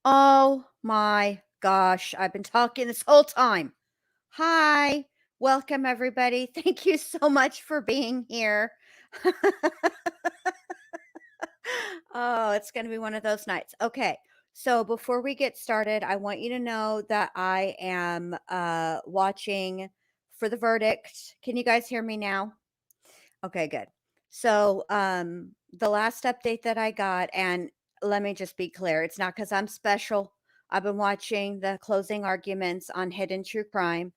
Oh my gosh, I've been talking this whole time. Hi, welcome everybody. Thank you so much for being here. Oh, it's going to be one of those nights. Okay. So before we get started, I want you to know that I am watching for the verdict. Can you guys hear me now? Okay, good. So, the last update that I got, and let me just be clear, it's not because I'm special. I've been watching the closing arguments on Hidden True Crime,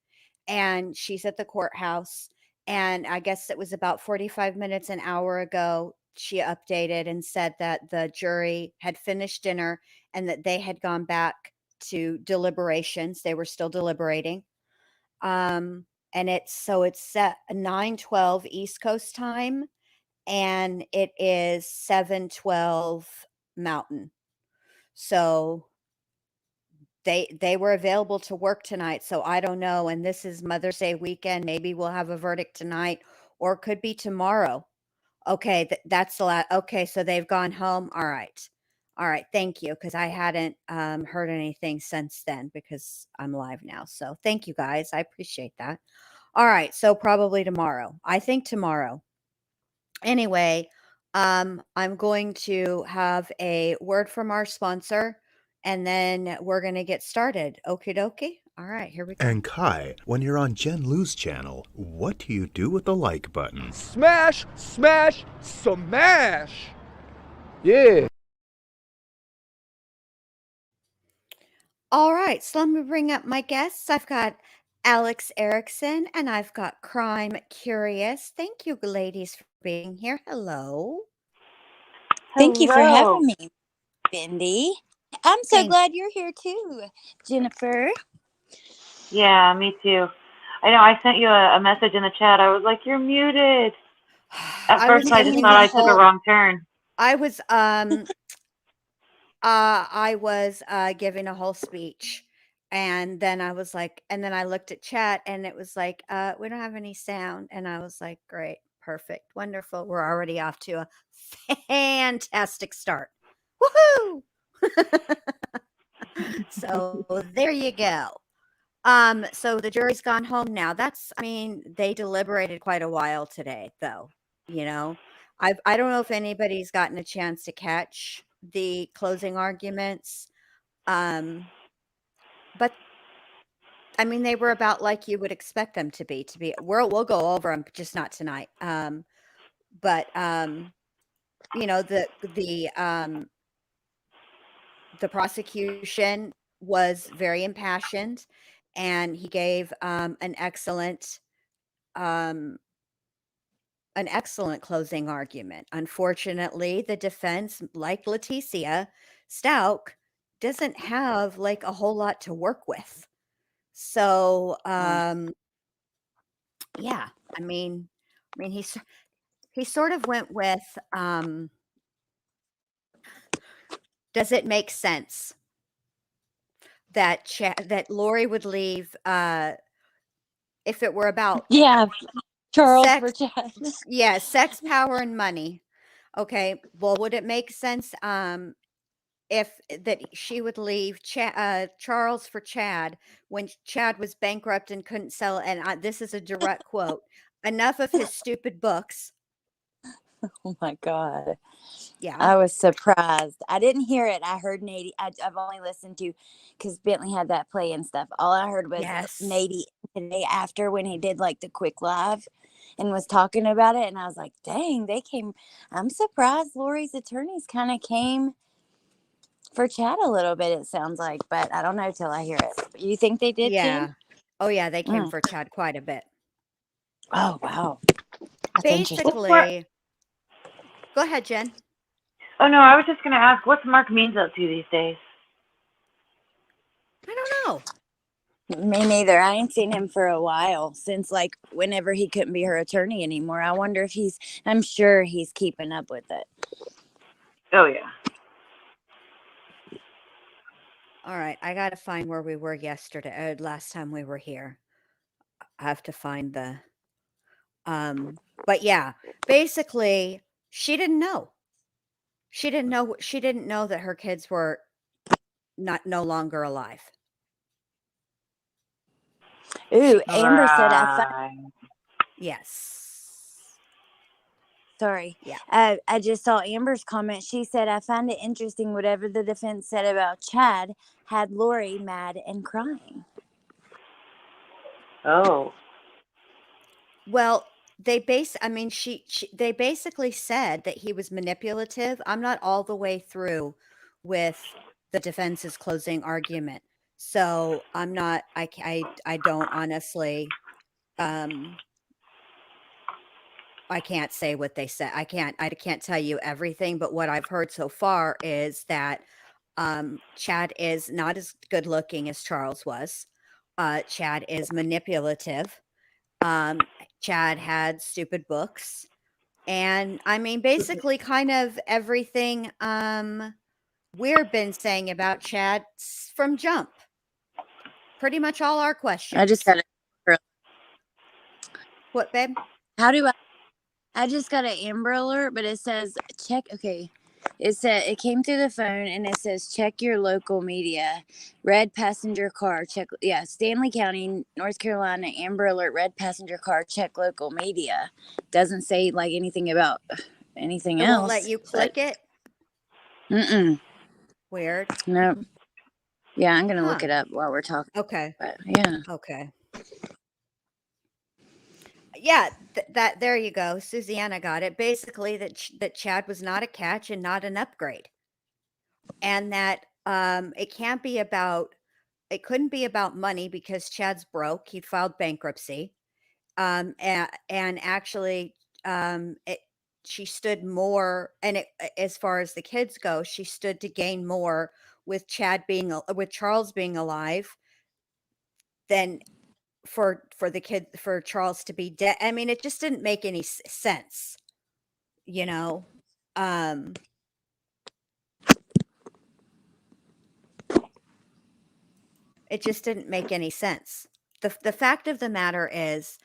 and she's at the courthouse. And I guess it was about 45 minutes, an hour ago, she updated and said that the jury had finished dinner and that they had gone back to deliberations. They were still deliberating. Um, and it's set 9:12 East Coast time, and it is 7:12 Mountain. So they were available to work tonight, so I don't know, and this is Mother's Day weekend. Maybe we'll have a verdict tonight, or it could be tomorrow. Okay, that's the last. Okay, so they've gone home. All right. All right, thank you, because I hadn't heard anything since then because I'm live now. So thank you guys. I appreciate that. All right, so probably tomorrow. I think tomorrow. Anyway, I'm going to have a word from our sponsor, and then we're going to get started. Okie dokie. All right, here we go. And Kai, when you're on Jen Lou's channel, what do you do with the like button? Smash, smash, smash! Yeah. All right, so let me bring up my guests. I've got Alex Erickson and I've got Crime Curious. Thank you, ladies, for being here. Hello. Thank you for Hello. having me, Bindi. I'm so glad you're here too, Jennifer. Yeah, me too. I know I sent you a message in the chat. I was like, "You're muted." At first, I just thought I took a wrong turn. I was giving a whole speech, and then I was like, and then I looked at chat, and it was like, we don't have any sound, and I was like, great, perfect, wonderful. We're already off to a fantastic start. Woohoo! So there you go. So the jury's gone home now. I mean, they deliberated quite a while today, though. You know, I don't know if anybody's gotten a chance to catch the closing arguments. But I mean, they were about like you would expect them to be. We'll go over them, just not tonight. But you know, the prosecution was very impassioned, and he gave an excellent closing argument. Unfortunately, the defense, like Leticia Stout, doesn't have like a whole lot to work with. So, yeah, I mean, he sort of went with, does it make sense that Lori would leave, if it were about Charles sex, for Chad. yeah, sex, power, and money. Okay, well, would it make sense, if that she would leave Charles for Chad when Chad was bankrupt and couldn't sell, and this is a direct quote, "Enough of his stupid books." Oh my God. Yeah. I was surprised. I didn't hear it. I heard Nady. I've only listened to, because Bentley had that play and stuff. All I heard was Nady today after, when he did like the quick live and was talking about it. And I was like, dang, they came. I'm surprised Lori's attorneys kind of came for Chad a little bit, it sounds like, but I don't know till I hear it. You think they did? Yeah. Jen? Oh yeah, they came for Chad quite a bit. Oh wow. That's basically, go ahead, Jen. Oh no, I was just gonna ask, what's Mark Means up to these days? I don't know. Me neither. I ain't seen him for a while, since like whenever he couldn't be her attorney anymore. I wonder if I'm sure he's keeping up with it. Oh yeah. All right, I got to find where we were yesterday, last time we were here. I have to find the but yeah, basically she didn't know. She didn't know that her kids were no longer alive. Ooh, Amber said Yes. Sorry. Yeah. I just saw Amber's comment. She said, I find it interesting whatever the defense said about Chad had Lori mad and crying. Oh. Well, they basically said that he was manipulative. I'm not all the way through with the defense's closing argument. So I'm not, I don't honestly, I can't say what they said. I can't tell you everything, but what I've heard so far is that Chad is not as good looking as Charles was. Chad is manipulative. Chad had stupid books. And I mean, basically kind of everything we've been saying about Chad from jump. Pretty much all our questions. I just got it. What, babe? How do I just got an Amber alert, but it says check. Okay. It came through the phone and it says check your local media. Red passenger car, check. Yeah, Stanley County, North Carolina, Amber alert, red passenger car, check local media. Doesn't say like anything about anything else. Won't let you click it? Weird. Nope. Yeah, I'm gonna look it up while we're talking. Okay. But, yeah. Okay. Yeah, there you go. Susanna got it. Basically, that Chad was not a catch and not an upgrade, and that it couldn't be about money because Chad's broke. He filed bankruptcy, and actually, she stood more, and as far as the kids go, she stood to gain more with Charles being alive than for Charles to be dead. I mean, it just didn't make any sense, you know. It just didn't make any sense. The fact of the matter is,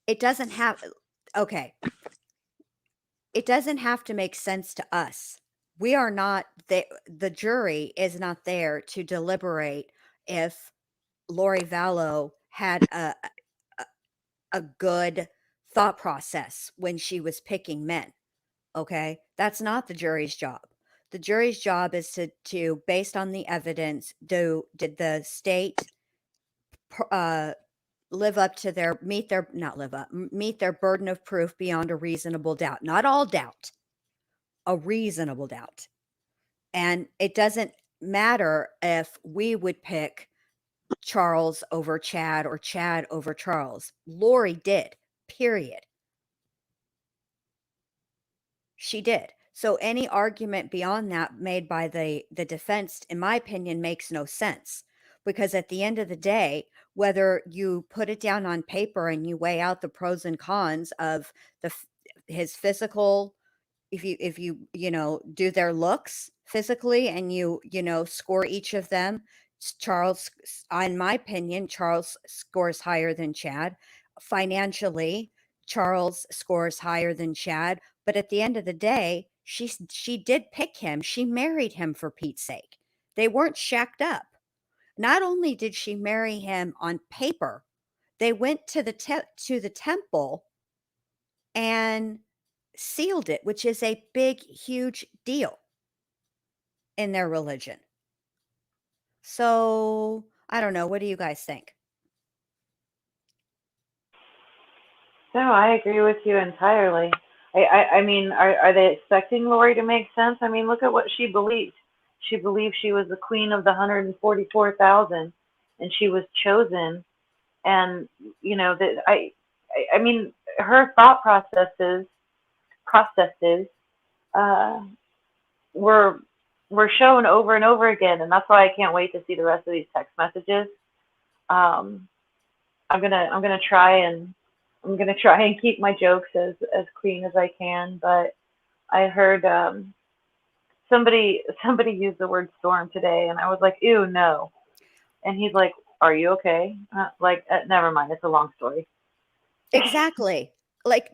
it doesn't have to make sense to us. We are not the jury is not there to deliberate if Lori Vallow had a good thought process when she was picking men. Okay, that's not the jury's job. The jury's job is to based on the evidence, did the state meet their burden of proof beyond a reasonable doubt. Not all doubt, a reasonable doubt. And it doesn't matter if we would pick Charles over Chad or Chad over Charles. Lori did, period. She did. So any argument beyond that made by the defense, in my opinion, makes no sense. Because at the end of the day, whether you put it down on paper and you weigh out the pros and cons of his physical, if you do their looks physically and you score each of them, Charles, in my opinion, Charles scores higher than Chad. Financially, Charles scores higher than Chad. But at the end of the day, she did pick him. She married him, for Pete's sake. They weren't shacked up. Not only did she marry him on paper, they went to the temple and sealed it, which is a big, huge deal in their religion. So I don't know. What do you guys think? No, I agree with you entirely. I mean, are they expecting Lori to make sense? I mean, look at what she believed. She believed she was the queen of the 144,000, and she was chosen. And that I mean, her thought processes were shown over and over again, and that's why I can't wait to see the rest of these text messages. I'm gonna try and keep my jokes as clean as I can, but I heard somebody used the word storm today, and I was like, ew, no. And he's like, are you okay? Never mind, it's a long story. Exactly. Like,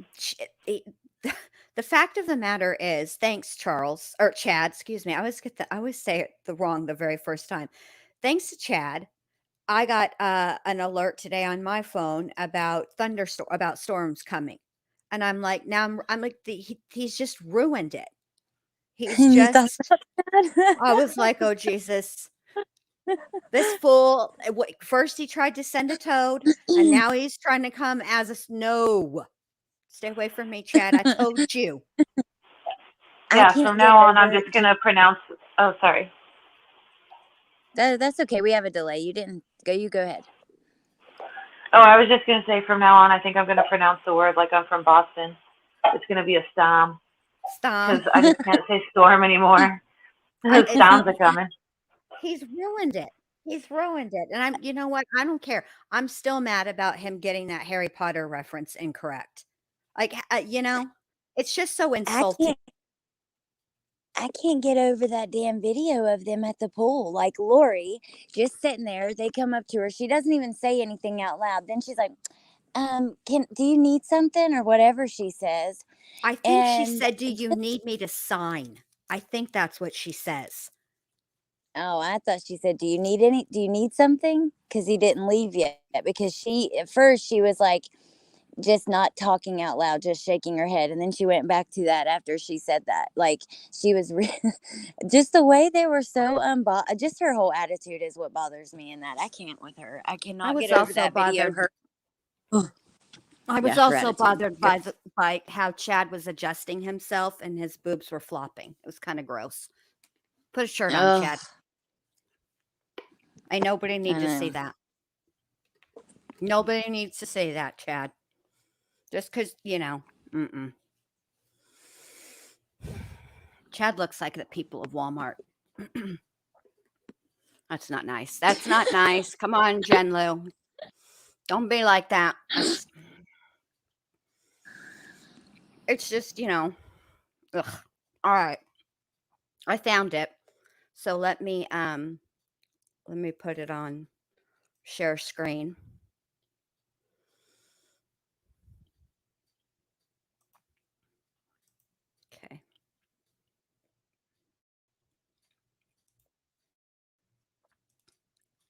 The fact of the matter is, thanks, Charles, or Chad, excuse me. I always say it wrong the very first time. Thanks to Chad, I got an alert today on my phone about about storms coming, and I'm like, I'm like, he's just ruined it. He's You thought just. that was bad? I was like, oh Jesus, this fool. First he tried to send a toad, and now he's trying to come as a no. Stay away from me, Chad. I told you. I Yeah, can't from get now on, I'm over just going to pronounce. Oh, sorry. That's okay. We have a delay. You didn't go. You go ahead. Oh, I was just going to say from now on, I think I'm going to pronounce the word like I'm from Boston. It's going to be a storm. Storm. Because I just can't say storm anymore. The storms are coming. He's ruined it. He's ruined it. And you know what? I don't care. I'm still mad about him getting that Harry Potter reference incorrect. Like, it's just so insulting. I can't get over that damn video of them at the pool. Like Lori just sitting there. They come up to her. She doesn't even say anything out loud. Then she's like, do you need something or whatever she says? I think she said, do you need me to sign? I think that's what she says. Oh, I thought she said, do you need something? Because he didn't leave yet. Because at first she was like, just not talking out loud, just shaking her head. And then she went back to that after she said that. Like she was just the way they were so just her whole attitude is what bothers me in that. I can't with her. I cannot get over that video. I was also bothered by how Chad was adjusting himself and his boobs were flopping. It was kind of gross. Put a shirt on, Chad. Nobody needs to see that. Nobody needs to say that, Chad. Just because, Chad looks like the people of Walmart. That's not nice. That's not nice. Come on, Jen Lou. Don't be like that. It's just, ugh. All right. I found it. So let me put it on share screen. Okay.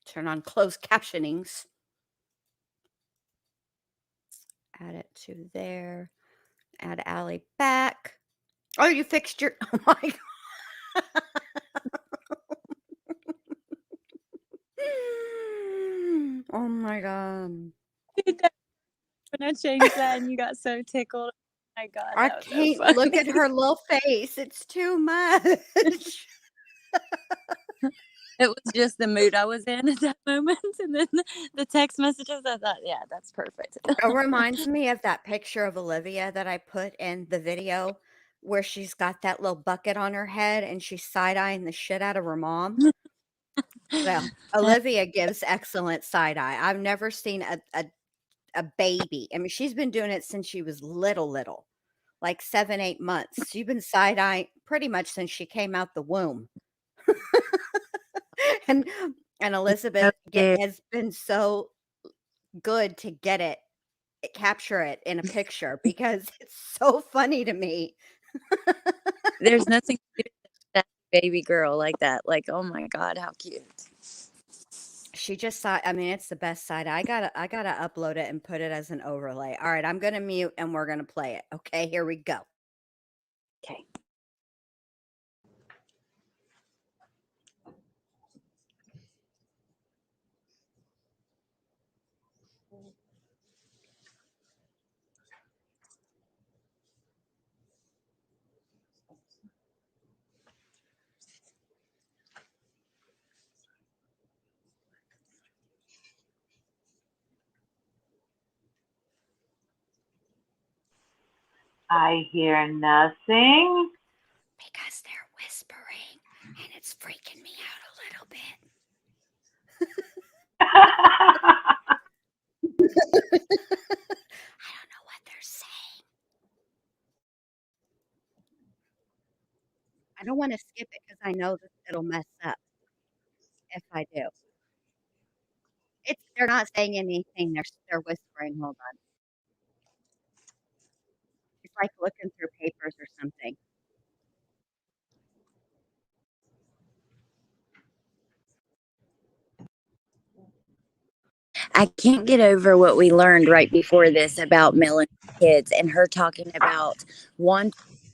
Turn on closed captionings. Add it to there. Add Allie back. Oh, you fixed your. Oh my God. Oh my God. When I changed that and you got so tickled. Oh my God. I can't look at her little face. It's too much. It was just the mood I was in at that moment. And then the text messages, I thought, yeah, that's perfect. It reminds me of that picture of Olivia that I put in the video where she's got that little bucket on her head and she's side-eyeing the shit out of her mom. Well, Olivia gives excellent side-eye. I've never seen a baby. I mean, she's been doing it since she was little, like 7, 8 months. She's been side-eyeing pretty much since she came out the womb. and Elizabeth has been so good to capture it in a picture because it's so funny to me. There's nothing cute than that baby girl like that. Like, oh my God, how cute. She just saw, I mean, it's the best side. I gotta upload it and put it as an overlay. All right, I'm gonna mute and we're gonna play it. Okay, here we go. Okay. I hear nothing. Because they're whispering and it's freaking me out a little bit. I don't know what they're saying. I don't want to skip it because I know that it'll mess up if I do. They're not saying anything. They're whispering. Hold on. like looking through papers or something. I can't get over what we learned right before this about Melanie's kids and her talking about wanting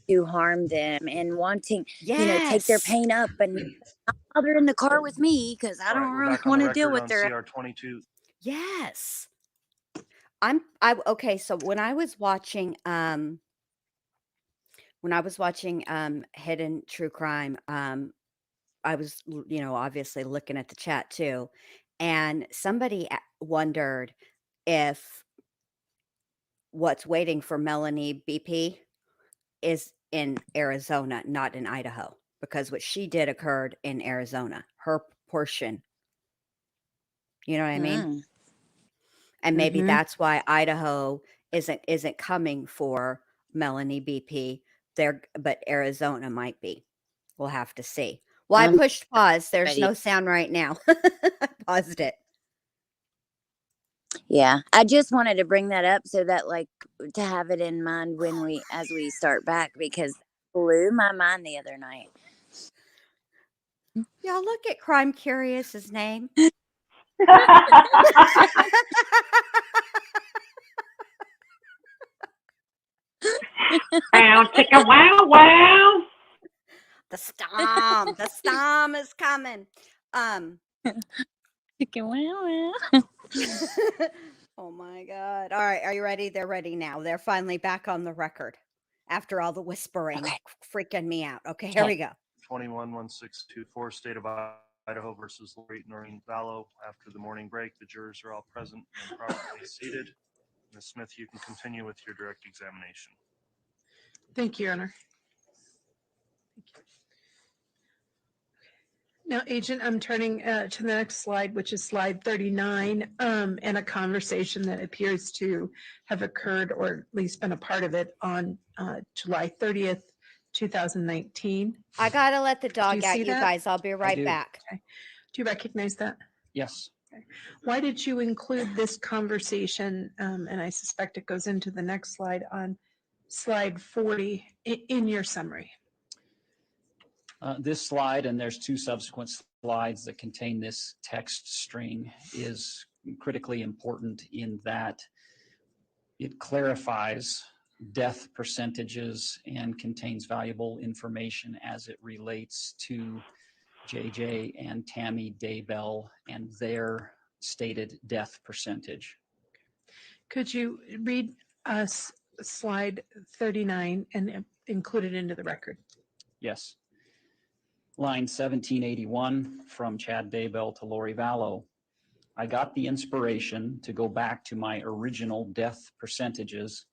to harm them and wanting, take their pain up and not bother in the car with me because I don't really want to deal with their. CR22. Yes. Okay, so when I was watching Hidden True Crime, I was, obviously looking at the chat too, and somebody wondered if what's waiting for Melanie BP is in Arizona, not in Idaho, because what she did occurred in Arizona, her portion. You know what I mean? And maybe that's why Idaho isn't coming for Melanie BP there, but Arizona might be. We'll have to see. Well, I pushed pause. There's no sound right now. I paused it. Yeah, I just wanted to bring that up so that to have it in mind as we start back, because it blew my mind the other night. Y'all look at Crime Curious's name. Wow, chicka wow wow. The storm is coming. Chicka wow wow. Oh my God. All right, are you ready? They're ready now. They're finally back on the record after all the whispering freaking me out. Okay, here we go. 211624, State of Idaho versus Noreen Vallow. After the morning break, the jurors are all present and properly seated. Ms. Smith, you can continue with your direct examination. Thank you, Your Honor. Now, Agent, I'm turning to the next slide, which is slide 39, and a conversation that appears to have occurred, or at least been a part of it, on July 30th, 2019. I got to let the dog out, you guys. I'll be right back. Okay. Do you recognize that? Yes. Okay. Why did you include this conversation, and I suspect it goes into the next slide, on slide 40 in your summary? This slide, and there's two subsequent slides that contain this text string, is critically important in that it clarifies death percentages and contains valuable information as it relates to JJ and Tammy Daybell and their stated death percentage. Could you read us slide 39 and include it into the record? Yes. Line 1781 from Chad Daybell to Lori Vallow. I got the inspiration to go back to my original death percentages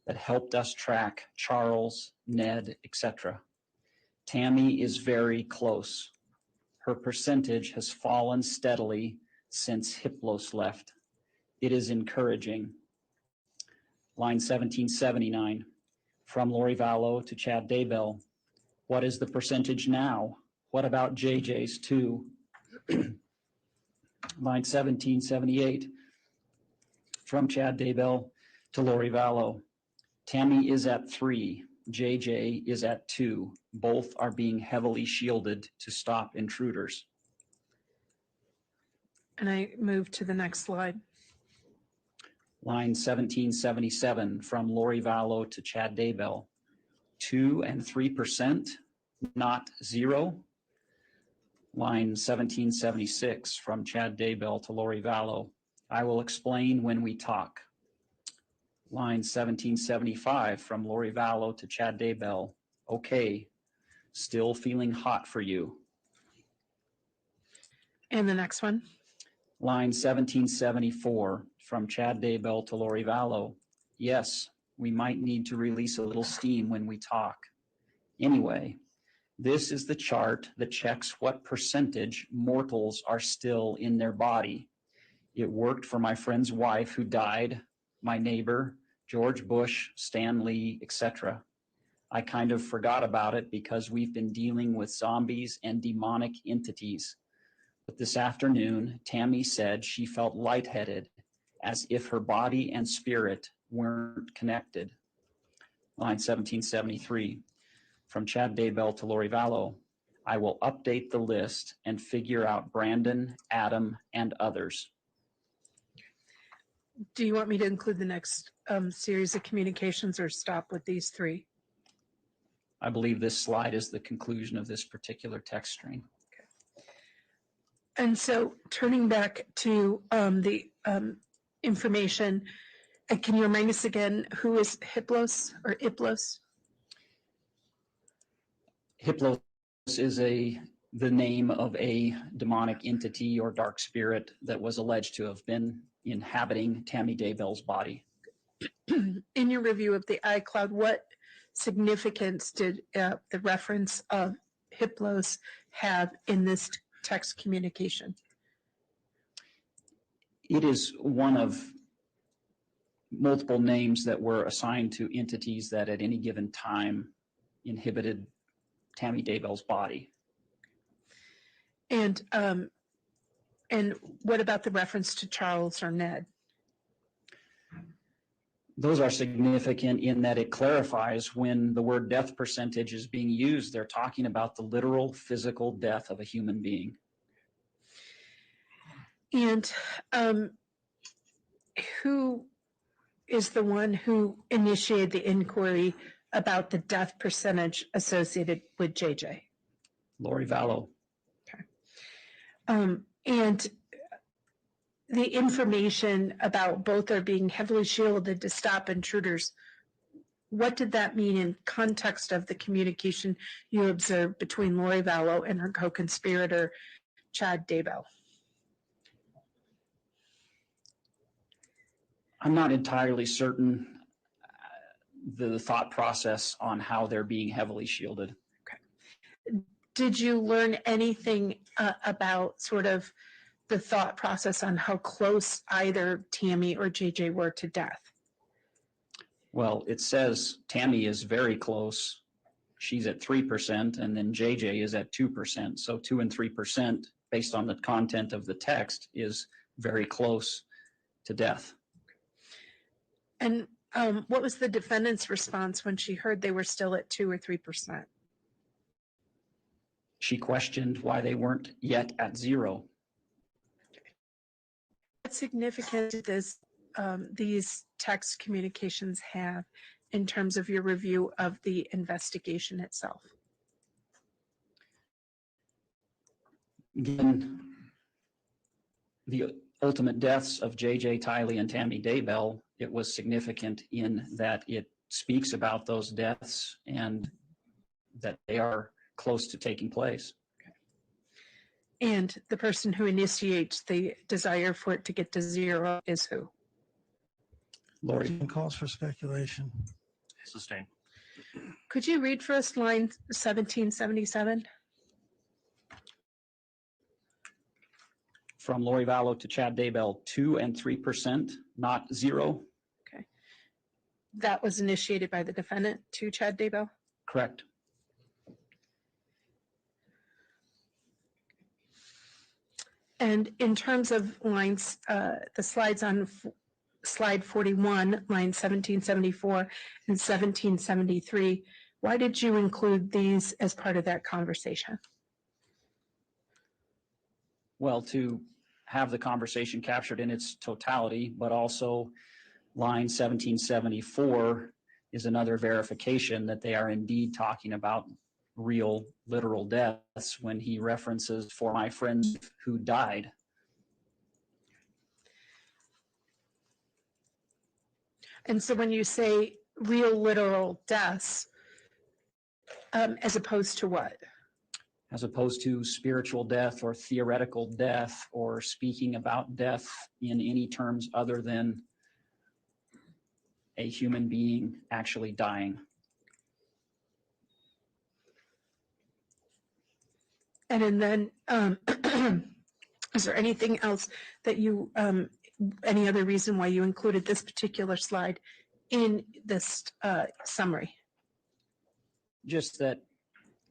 that helped us track Charles, Ned, etc. Tammy is very close. Her percentage has fallen steadily since Hiplos left. It is encouraging. Line 1779 from Lori Vallow to Chad Daybell. What is the percentage now? What about JJ's too? Line 1778 from Chad Daybell to Lori Vallow. Tammy is at 3. JJ is at 2. Both are being heavily shielded to stop intruders. And I move to the next slide. Line 1777 from Lori Vallow to Chad Daybell. 2 and 3%, not 0. Line 1776 from Chad Daybell to Lori Vallow. I will explain when we talk. Line 1775 from Lori Vallow to Chad Daybell. Okay, still feeling hot for you. And the next one. Line 1774 from Chad Daybell to Lori Vallow. Yes, we might need to release a little steam when we talk. Anyway, this is the chart that checks what percentage mortals are still in their body. It worked for my friend's wife who died, my neighbor, George Bush, Stan Lee, etc. I kind of forgot about it because we've been dealing with zombies and demonic entities. But this afternoon, Tammy said she felt lightheaded, as if her body and spirit weren't connected. line 1773, from Chad Daybell to Lori Vallow. I will update the list and figure out Brandon, Adam, and others. Do you want me to include the next series of communications or stop with these three? I believe this slide is the conclusion of this particular text string. And so turning back to the information, can you remind us again, who is Hiplos or Iplos? Hiplos is the name of a demonic entity or dark spirit that was alleged to have been inhabiting Tammy Daybell's body. In your review of the iCloud, what significance did the reference of Hiplos have in this text communication? It is one of multiple names that were assigned to entities that at any given time inhibited Tammy Daybell's body. And what about the reference to Charles or Ned? Those are significant in that it clarifies when the word death percentage is being used, they're talking about the literal physical death of a human being. And who is the one who initiated the inquiry about the death percentage associated with JJ? Lori Vallow. Okay. And the information about both are being heavily shielded to stop intruders, what did that mean in context of the communication you observed between Lori Vallow and her co-conspirator, Chad Daybell? I'm not entirely certain the thought process on how they're being heavily shielded. Okay. Did you learn anything about sort of the thought process on how close either Tammy or JJ were to death? Well, it says Tammy is very close. She's at 3%, and then JJ is at 2%. So 2 and 3%, based on the content of the text, is very close to death. And what was the defendant's response when she heard they were still at 2 or 3%? She questioned why they weren't yet at 0. What significance does these text communications have in terms of your review of the investigation itself? Given the ultimate deaths of JJ Tiley and Tammy Daybell, it was significant in that it speaks about those deaths and that they are close to taking place. And the person who initiates the desire for it to get to 0 is who? Lori. Calls for speculation. Sustained. Could you read for us line 1777? From Lori Vallow to Chad Daybell, 2 and 3%, not 0. Okay. That was initiated by the defendant to Chad Daybell? Correct. And in terms of lines, the slides on slide 41, line 1774 and 1773, why did you include these as part of that conversation? Well, to have the conversation captured in its totality, but also line 1774 is another verification that they are indeed talking about real, literal deaths when he references "for my friends who died." And so when you say real, literal deaths, as opposed to what? As opposed to spiritual death or theoretical death or speaking about death in any terms other than a human being actually dying. And then, is there anything else that you, any other reason why you included this particular slide in this summary? Just that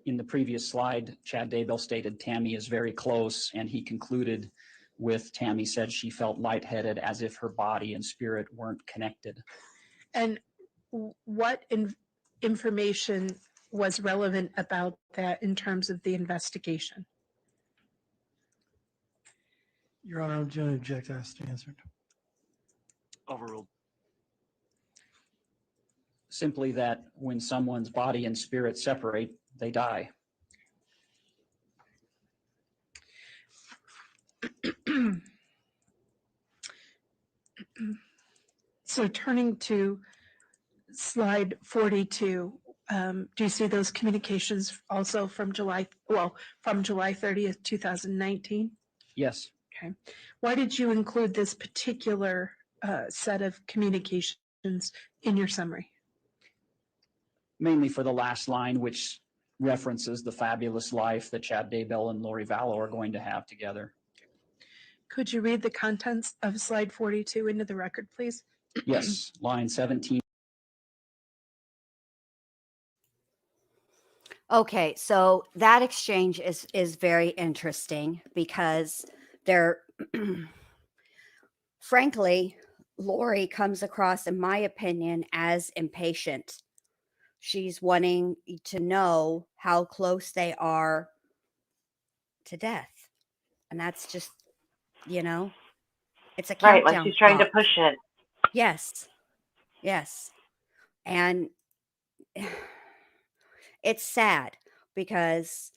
in the previous slide, Chad Daybell stated Tammy is very close, and he concluded with Tammy said she felt lightheaded as if her body and spirit weren't connected. And what information was relevant about that in terms of the investigation? Your Honor, I'm going to object as to answered. Overruled. Simply that when someone's body and spirit separate, they die. So turning to slide 42, do you see those communications also from July 30th, 2019? Yes. Okay. Why did you include this particular set of communications in your summary? Mainly for the last line, which references the fabulous life that Chad Daybell and Lori Vallow are going to have together. Could you read the contents of slide 42 into the record, please? Yes, line 17. Okay, so that exchange is very interesting because they're frankly, Lori comes across, in my opinion, as impatient. She's wanting to know how close they are to death. And that's just, it's a Right, like countdown she's trying to clock. push it. Yes. Yes. And it's sad because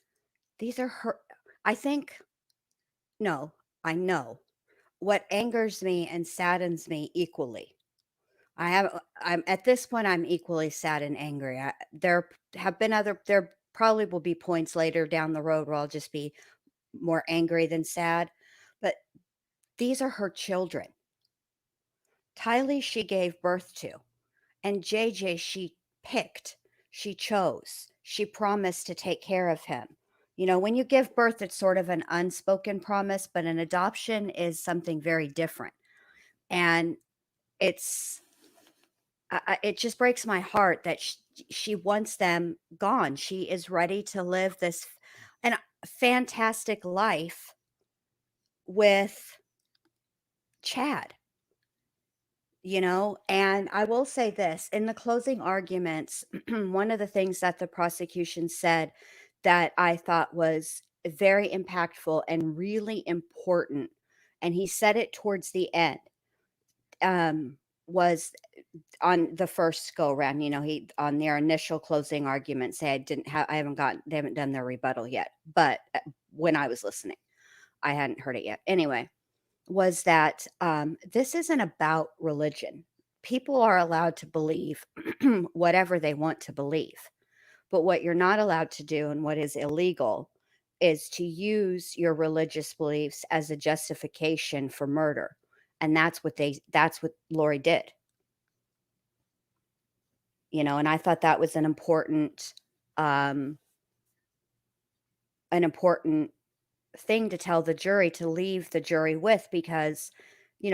these are her. I know what angers me and saddens me equally. I'm at this point, I'm equally sad and angry. There probably will be points later down the road where I'll just be more angry than sad, but these are her children. Tylee, she gave birth to, and JJ, she picked, she chose, she promised to take care of him. When you give birth, it's sort of an unspoken promise, but an adoption is something very different. And it just breaks my heart that she wants them gone. She is ready to live this fantastic life with Chad. And I will say this, in the closing arguments, one of the things that the prosecution said that I thought was very impactful and really important, and he said it towards the end, was on the first go round. He, on their initial closing argument, say they haven't done their rebuttal yet, but when I was listening, I hadn't heard it yet. Anyway, was that this isn't about religion. People are allowed to believe whatever they want to believe. But what you're not allowed to do, and what is illegal, is to use your religious beliefs as a justification for murder. And that's what Lori did. And I thought that was an important thing to tell the jury, to leave the jury with, because I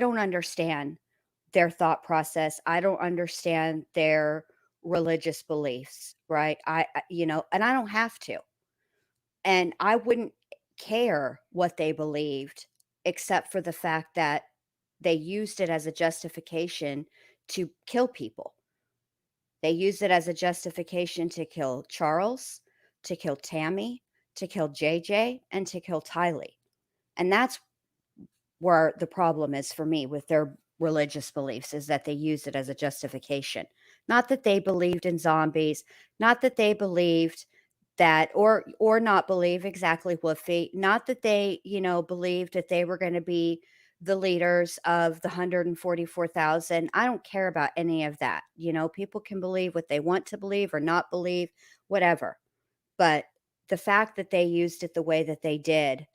don't understand their thought process. I don't understand their religious beliefs, right? And I don't have to, and I wouldn't care what they believed, except for the fact that they used it as a justification to kill people. They used it as a justification to kill Charles, to kill Tammy, to kill JJ, and to kill Tylee. And that's where the problem is for me with their religious beliefs, is that they use it as a justification. Not that they believed in zombies, not that they believed that, or not believe exactly Woofy, not that they, believed that they were going to be the leaders of the 144,000. I don't care about any of that. People can believe what they want to believe or not believe, whatever. But the fact that they used it the way that they did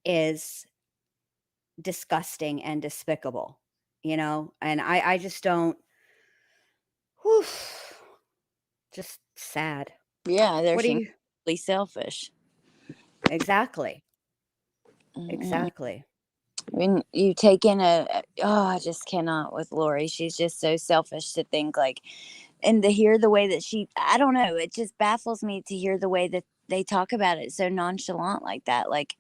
is disgusting and despicable, and I just don't, whew, just sad. Yeah, they're What do you, completely selfish. exactly. Exactly. When you take in I just cannot with Lori. She's just so selfish to think like, and to hear the way that I don't know, it just baffles me to hear the way that they talk about it so nonchalant like that. Like,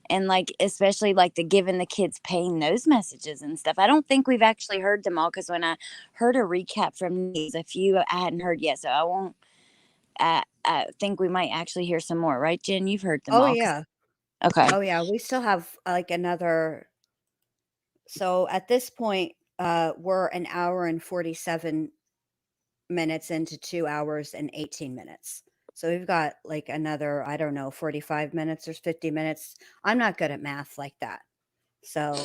And like, especially like the giving the kids pain, those messages and stuff. I don't think we've actually heard them all, because when I heard a recap from these, a few I hadn't heard yet. So I won't, I think we might actually hear some more, right, Jen? You've heard them Oh, all. yeah. Okay. Oh, yeah. We still have like another. So at this point, we're an hour and 47 minutes into 2 hours and 18 minutes. So we've got like another, I don't know, 45 minutes or 50 minutes. I'm not good at math like that. So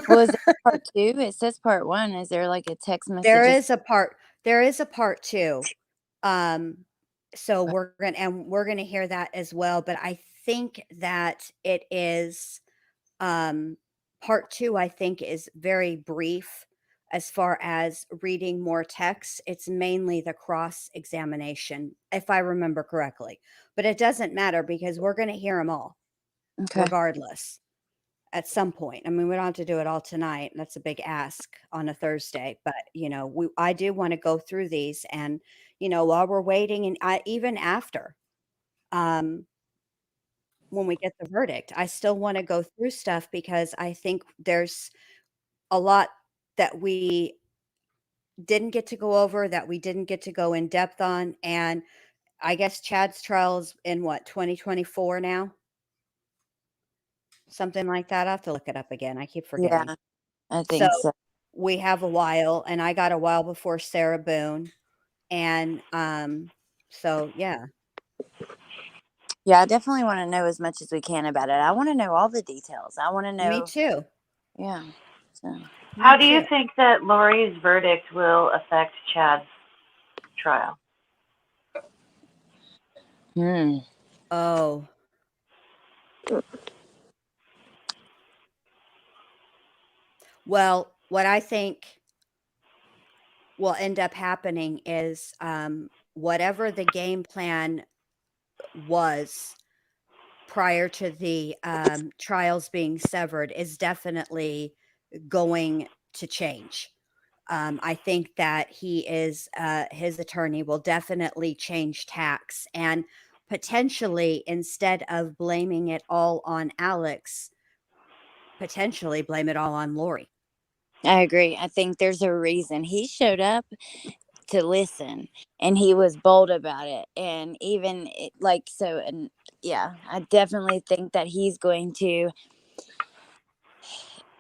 Well, is it part 2? It says part 1. Is there like a text message? there is a part 2. So we're gonna hear that as well. But I think that it is part 2, I think, is very brief as far as reading more text. It's mainly the cross examination, if I remember correctly. But it doesn't matter because we're going to hear them all regardless at some point. I mean, we don't have to do it all tonight. That's a big ask on a Thursday. But, I do want to go through these. And, while we're waiting, and even after, when we get the verdict, I still want to go through stuff because I think there's a lot that we didn't get to go over, that we didn't get to go in depth on. And I guess Chad's trial is in 2024 now? Something like that. I have to look it up again. I keep forgetting. Yeah, I think so. We have a while, and I got a while before Sarah Boone. And so, yeah. Yeah, I definitely want to know as much as we can about it. I want to know all the details. I want to know. Me too. Yeah. So. How do you think that Lori's verdict will affect Chad's trial? Oh. Well, what I think will end up happening is whatever the game plan was prior to the trials being severed is definitely going to change. I think that his attorney will definitely change tacks, and potentially, instead of blaming it all on Alex, potentially blame it all on Lori. I agree. I think there's a reason he showed up to listen, and he was bold about it. And even yeah, I definitely think that he's going to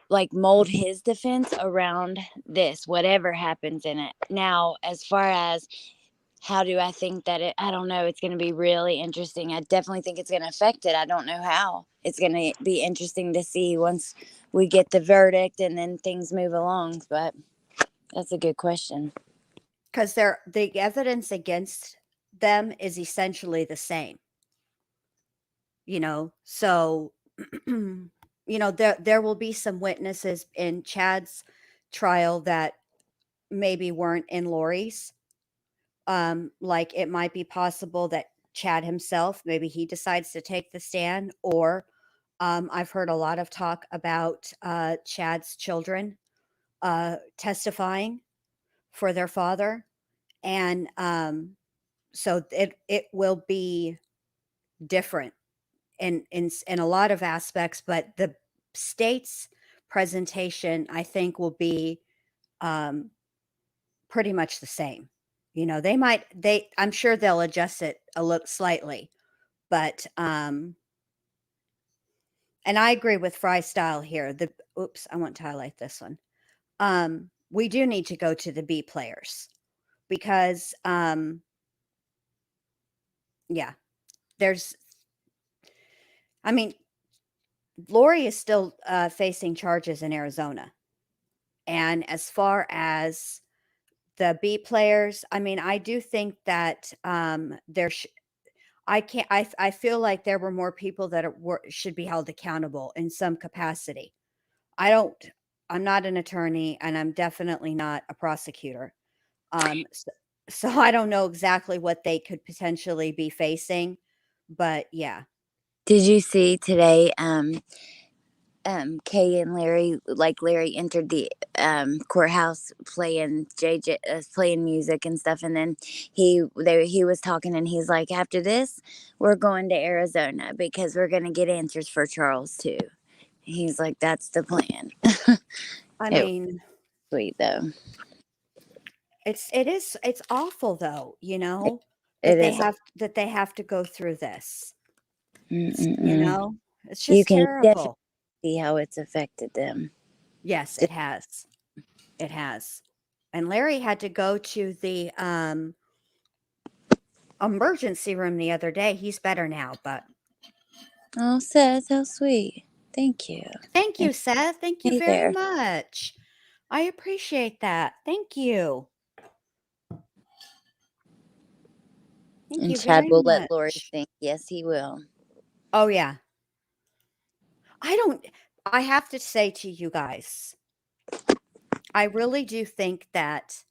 like mold his defense around this, whatever happens in it. Now, as far as how do I think that I don't know, it's going to be really interesting. I definitely think it's going to affect it. I don't know how. It's going to be interesting to see once we get the verdict and then things move along. But that's a good question. Because the evidence against them is essentially the same. So, there will be some witnesses in Chad's trial that maybe weren't in Lori's. Like it might be possible that Chad himself, maybe he decides to take the stand, or I've heard a lot of talk about Chad's children testifying for their father. And so it will be different in a lot of aspects, but the state's presentation, I think, will be pretty much the same. I'm sure they'll adjust it a little slightly, but and I agree with Fry Style here. I want to highlight this one. We do need to go to the B players because yeah, Lori is still facing charges in Arizona. And as far as the B players, I do think that I feel like there were more people that should be held accountable in some capacity. I'm not an attorney, and I'm definitely not a prosecutor. So I don't know exactly what they could potentially be facing, but yeah. Did you see today, Kay and Larry, Larry entered the courthouse playing playing music and stuff, and then he was talking, and he's like, after this we're going to Arizona because we're going to get answers for Charles too. He's like, that's the plan. I mean, sweet though. It's awful though, you know, It that they have to go through this. You Mm-mm-mm. know, it's You just can definitely terrible. see how it's affected them. Yes, it has. It has. And Larry had to go to the emergency room the other day. He's better now, but Oh, Seth, how sweet. Thank you. thank you, Seth. Thank you Hey very there. much. I appreciate that. Thank you. Thank And you Chad very will let Lori much. think. Yes, he will. Oh yeah. I have to say to you guys, I really do think that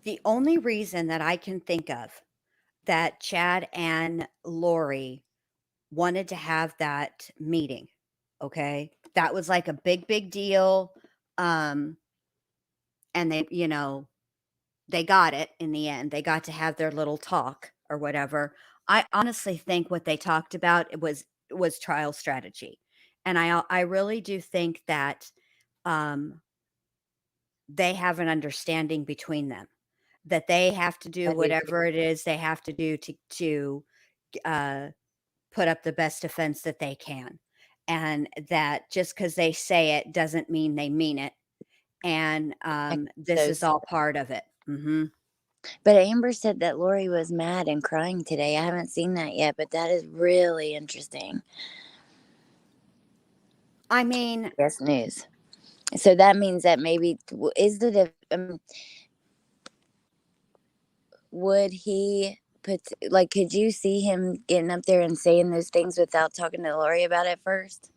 the only reason that I can think of that Chad and Lori wanted to have that meeting, okay? That was like a big deal. And they, you know, they got it in the end. They got to have their little talk or whatever. I honestly think what they talked about was trial strategy. And I really do think that they have an understanding between them that they have to do whatever it is they have to do to put up the best defense that they can. And that just because they say it doesn't mean they mean it. And this is all part of it. Mm-hmm. But Amber said that Lori was mad and crying today. I haven't seen that yet, but that is really interesting. I mean, yes, news. So that means that maybe would he put, like, could you see him getting up there and saying those things without talking to Lori about it first?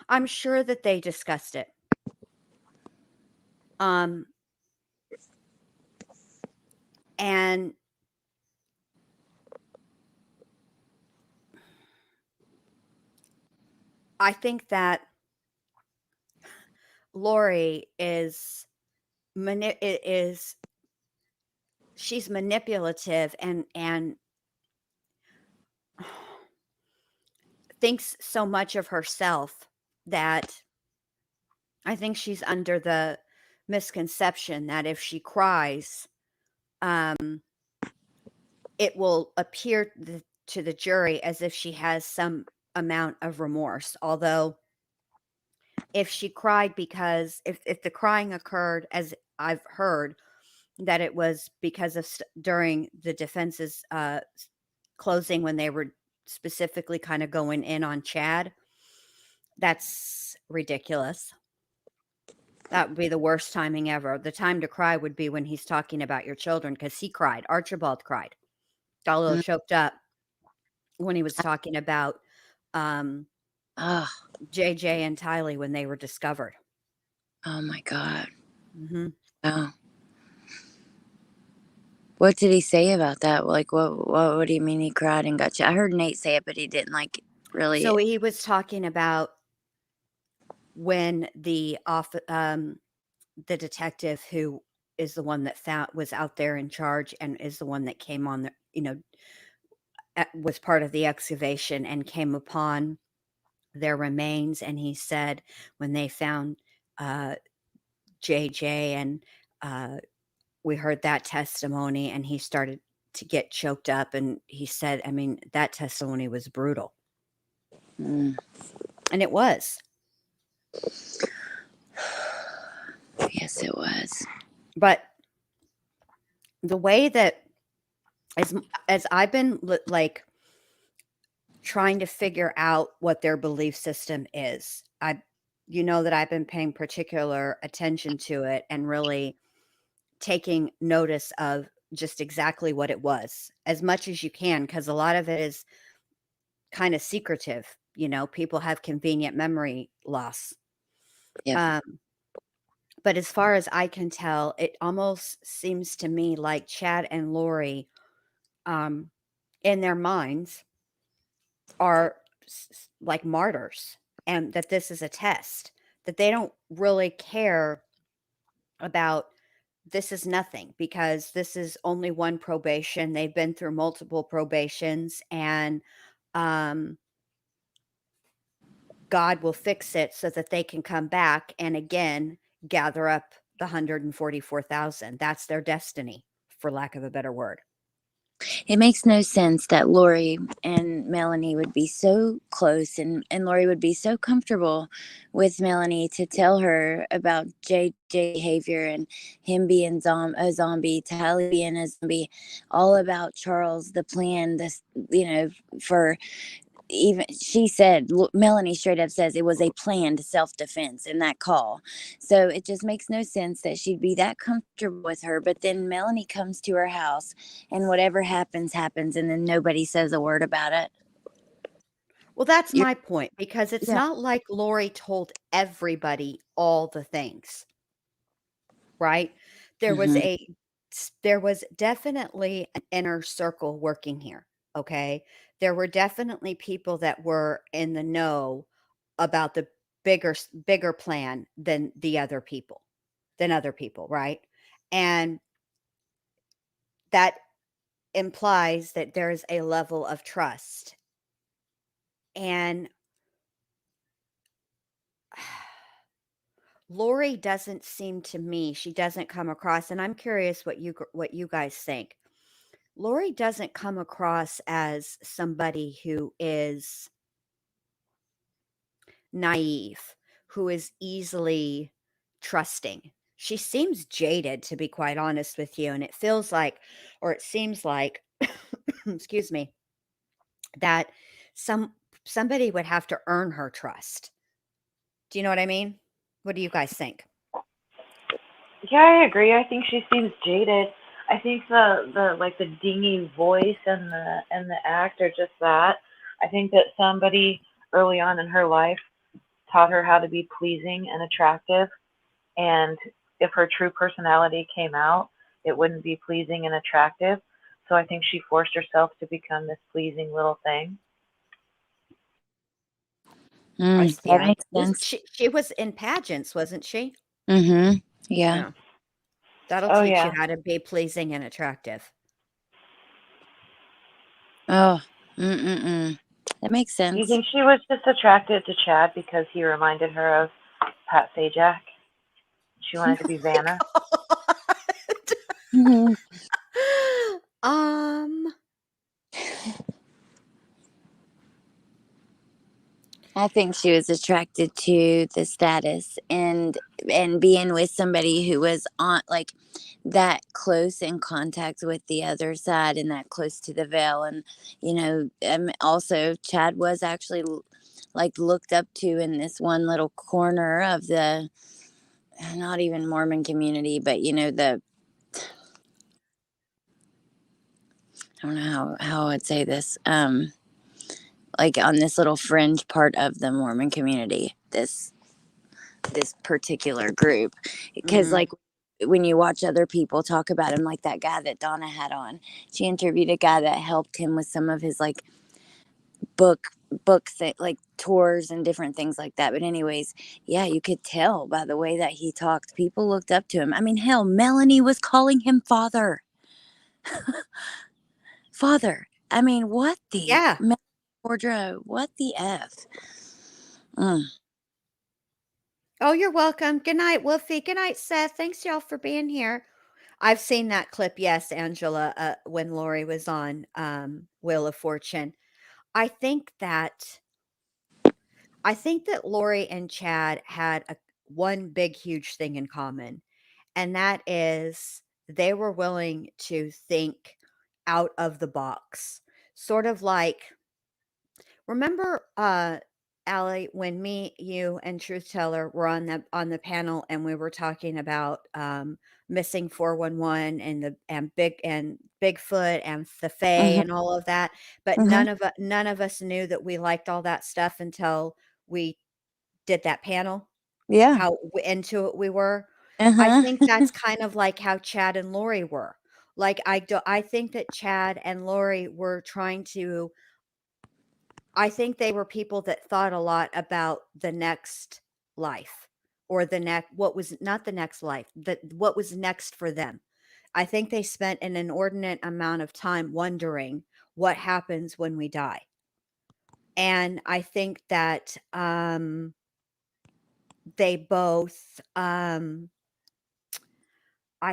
I'm sure that they discussed it. And I think that Lori is she's manipulative and thinks so much of herself that I think she's under the misconception that if she cries, it will appear to the jury as if she has some amount of remorse. Although if she cried because if the crying occurred, as I've heard, that it was because of during the defense's closing when they were specifically kind of going in on Chad, that's ridiculous. That would be the worst timing ever. The time to cry would be when he's talking about your children, because he cried. Archibald cried. Got a little choked up when he was talking about JJ and Tylee when they were discovered. Oh my God. Mm-hmm. Oh. What did he say about that? Like, what do you mean he cried and got you? I heard Nate say it, but he didn't like really. So he was talking about when the detective who is the one that was out there in charge and is the one that came on the, you know, was part of the excavation and came upon their remains. And he said when they found JJ and we heard that testimony and he started to get choked up. And he said, I mean, that testimony was brutal. And it was. Yes, it was. But the way that as I've been like trying to figure out what their belief system is, you know that I've been paying particular attention to it and really taking notice of just exactly what it was as much as you can, because a lot of it is kind of secretive. You know, people have convenient memory loss. Yeah. But as far as I can tell, it almost seems to me like Chad and Lori, in their minds, are like martyrs, and that this is a test, that they don't really care about. This is nothing, because this is only one probation. They've been through multiple probations, and God will fix it so that they can come back and again gather up the 144,000. That's their destiny, for lack of a better word. It makes no sense that Lori and Melanie would be so close, and Lori would be so comfortable with Melanie to tell her about JJ behavior and him being a zombie, Tally being a zombie, all about Charles, the plan, this, for, even she said, Melanie straight up says it was a planned self-defense in that call. So it just makes no sense that she'd be that comfortable with her. But then Melanie comes to her house and whatever happens, and then nobody says a word about it. Well, that's my point, because it's Yeah. not like Lori told everybody all the things, right? There was definitely an inner circle working here. Okay. There were definitely people that were in the know about the bigger plan than other people, right? And that implies that there's a level of trust. And Lori doesn't seem to me, she doesn't come across, and I'm curious what you guys think. Lori doesn't come across as somebody who is naive, who is easily trusting. She seems jaded, to be quite honest with you, and it feels like, or it seems like, excuse me, that somebody would have to earn her trust. Do you know what I mean? What do you guys think? Yeah, I agree. I think she seems jaded. I think the dingy voice and the act are just that. I think that somebody early on in her life taught her how to be pleasing and attractive, and if her true personality came out, it wouldn't be pleasing and attractive. So I think she forced herself to become this pleasing little thing. I see. That makes sense. She was in pageants, wasn't she? Mm-hmm. Yeah. That'll teach you how to be pleasing and attractive. Oh, that makes sense. Do you think she was just attracted to Chad because he reminded her of Pat Sajak? She wanted to be Vanna. I think she was attracted to the status and being with somebody who was on, like, that close in contact with the other side and that close to the veil. And also Chad was actually like looked up to in this one little corner of the, not even Mormon community, but I don't know how I'd say this, like on this little fringe part of the Mormon community, this particular group, because like when you watch other people talk about him, like that guy that Donna had on, she interviewed a guy that helped him with some of his like book like tours and different things like that. But anyways, yeah, you could tell by the way that he talked, people looked up to him. I mean, hell, Melanie was calling him father. Father. I mean, what the Cordro, what the F? Oh, you're welcome. Good night, Wolfie. Good night, Seth. Thanks, y'all, for being here. I've seen that clip, yes, Angela, when Lori was on Wheel of Fortune. I think that Lori and Chad had one big, huge thing in common, and that is they were willing to think out of the box. Sort of like, remember, Allie, when me, you, and Truth Teller were on the panel and we were talking about missing 411 and Bigfoot and the Fae and all of that, but none of us knew that we liked all that stuff until we did that panel. Yeah. How into it we were. I think that's kind of like how Chad and Lori were. Like I think that Chad and Lori were trying to I think they were people that thought a lot about the next life, or what was not the next life, what was next for them. I think they spent an inordinate amount of time wondering what happens when we die. And I think that they both I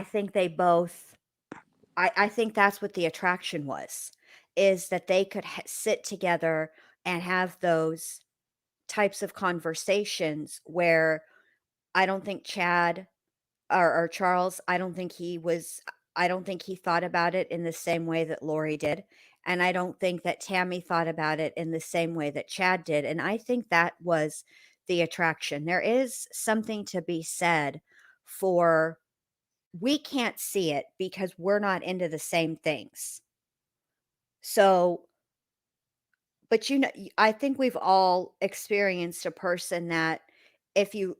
think they both I think that's what the attraction was, is that they could sit together and have those types of conversations where I don't think Chad or Charles, I don't think he thought about it in the same way that Lori did. And I don't think that Tammy thought about it in the same way that Chad did. And I think that was the attraction. There is something to be said for, we can't see it because we're not into the same things. So, but I think we've all experienced a person that, if you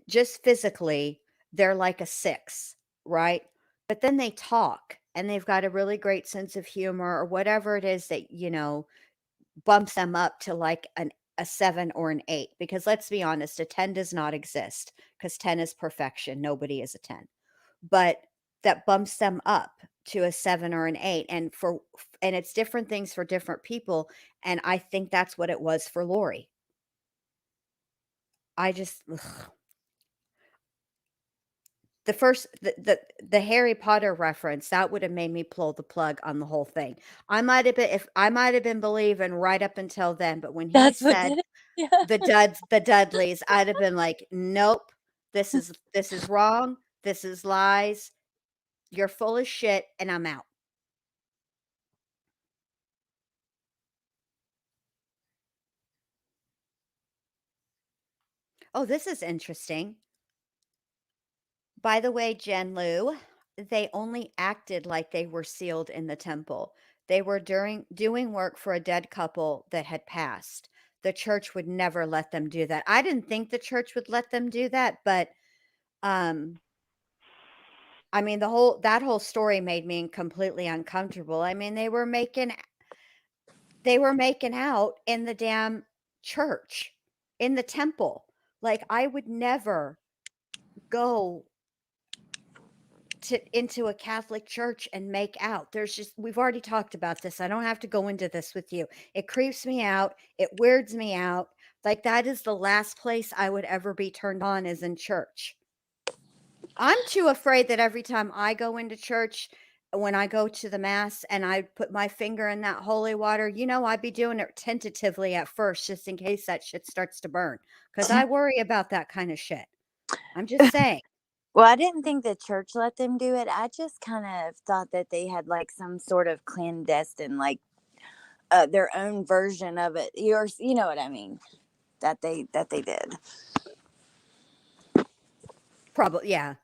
just physically, they're like a 6, right? But then they talk and they've got a really great sense of humor, or whatever it is that, bumps them up to like a 7 or an 8. Because let's be honest, a 10 does not exist, because 10 is perfection. Nobody is a 10. But that bumps them up to a 7 or an 8. And it's different things for different people. And I think that's what it was for Lori. I just, ugh. The Harry Potter reference, that would have made me pull the plug on the whole thing. I might have been believing right up until then, but when he said the Dudleys, I'd have been like, nope, this is wrong, this is lies, you're full of shit, and I'm out. Oh, this is interesting. By the way, Jen Lu, they only acted like they were sealed in the temple. They were doing work for a dead couple that had passed. The church would never let them do that. I didn't think the church would let them do that, but I mean, that whole story made me completely uncomfortable. I mean, they were making out in the damn church, in the temple. Like, I would never go into a Catholic church and make out. We've already talked about this. I don't have to go into this with you. It creeps me out. It weirds me out. Like, that is the last place I would ever be turned on, is in church. I'm too afraid that every time I go into church, when I go to the mass and I put my finger in that holy water, I'd be doing it tentatively at first, just in case that shit starts to burn. Because I worry about that kind of shit. I'm just saying. Well, I didn't think the church let them do it. I just kind of thought that they had like some sort of clandestine, like their own version of it. You know what I mean? That they did. Probably, yeah.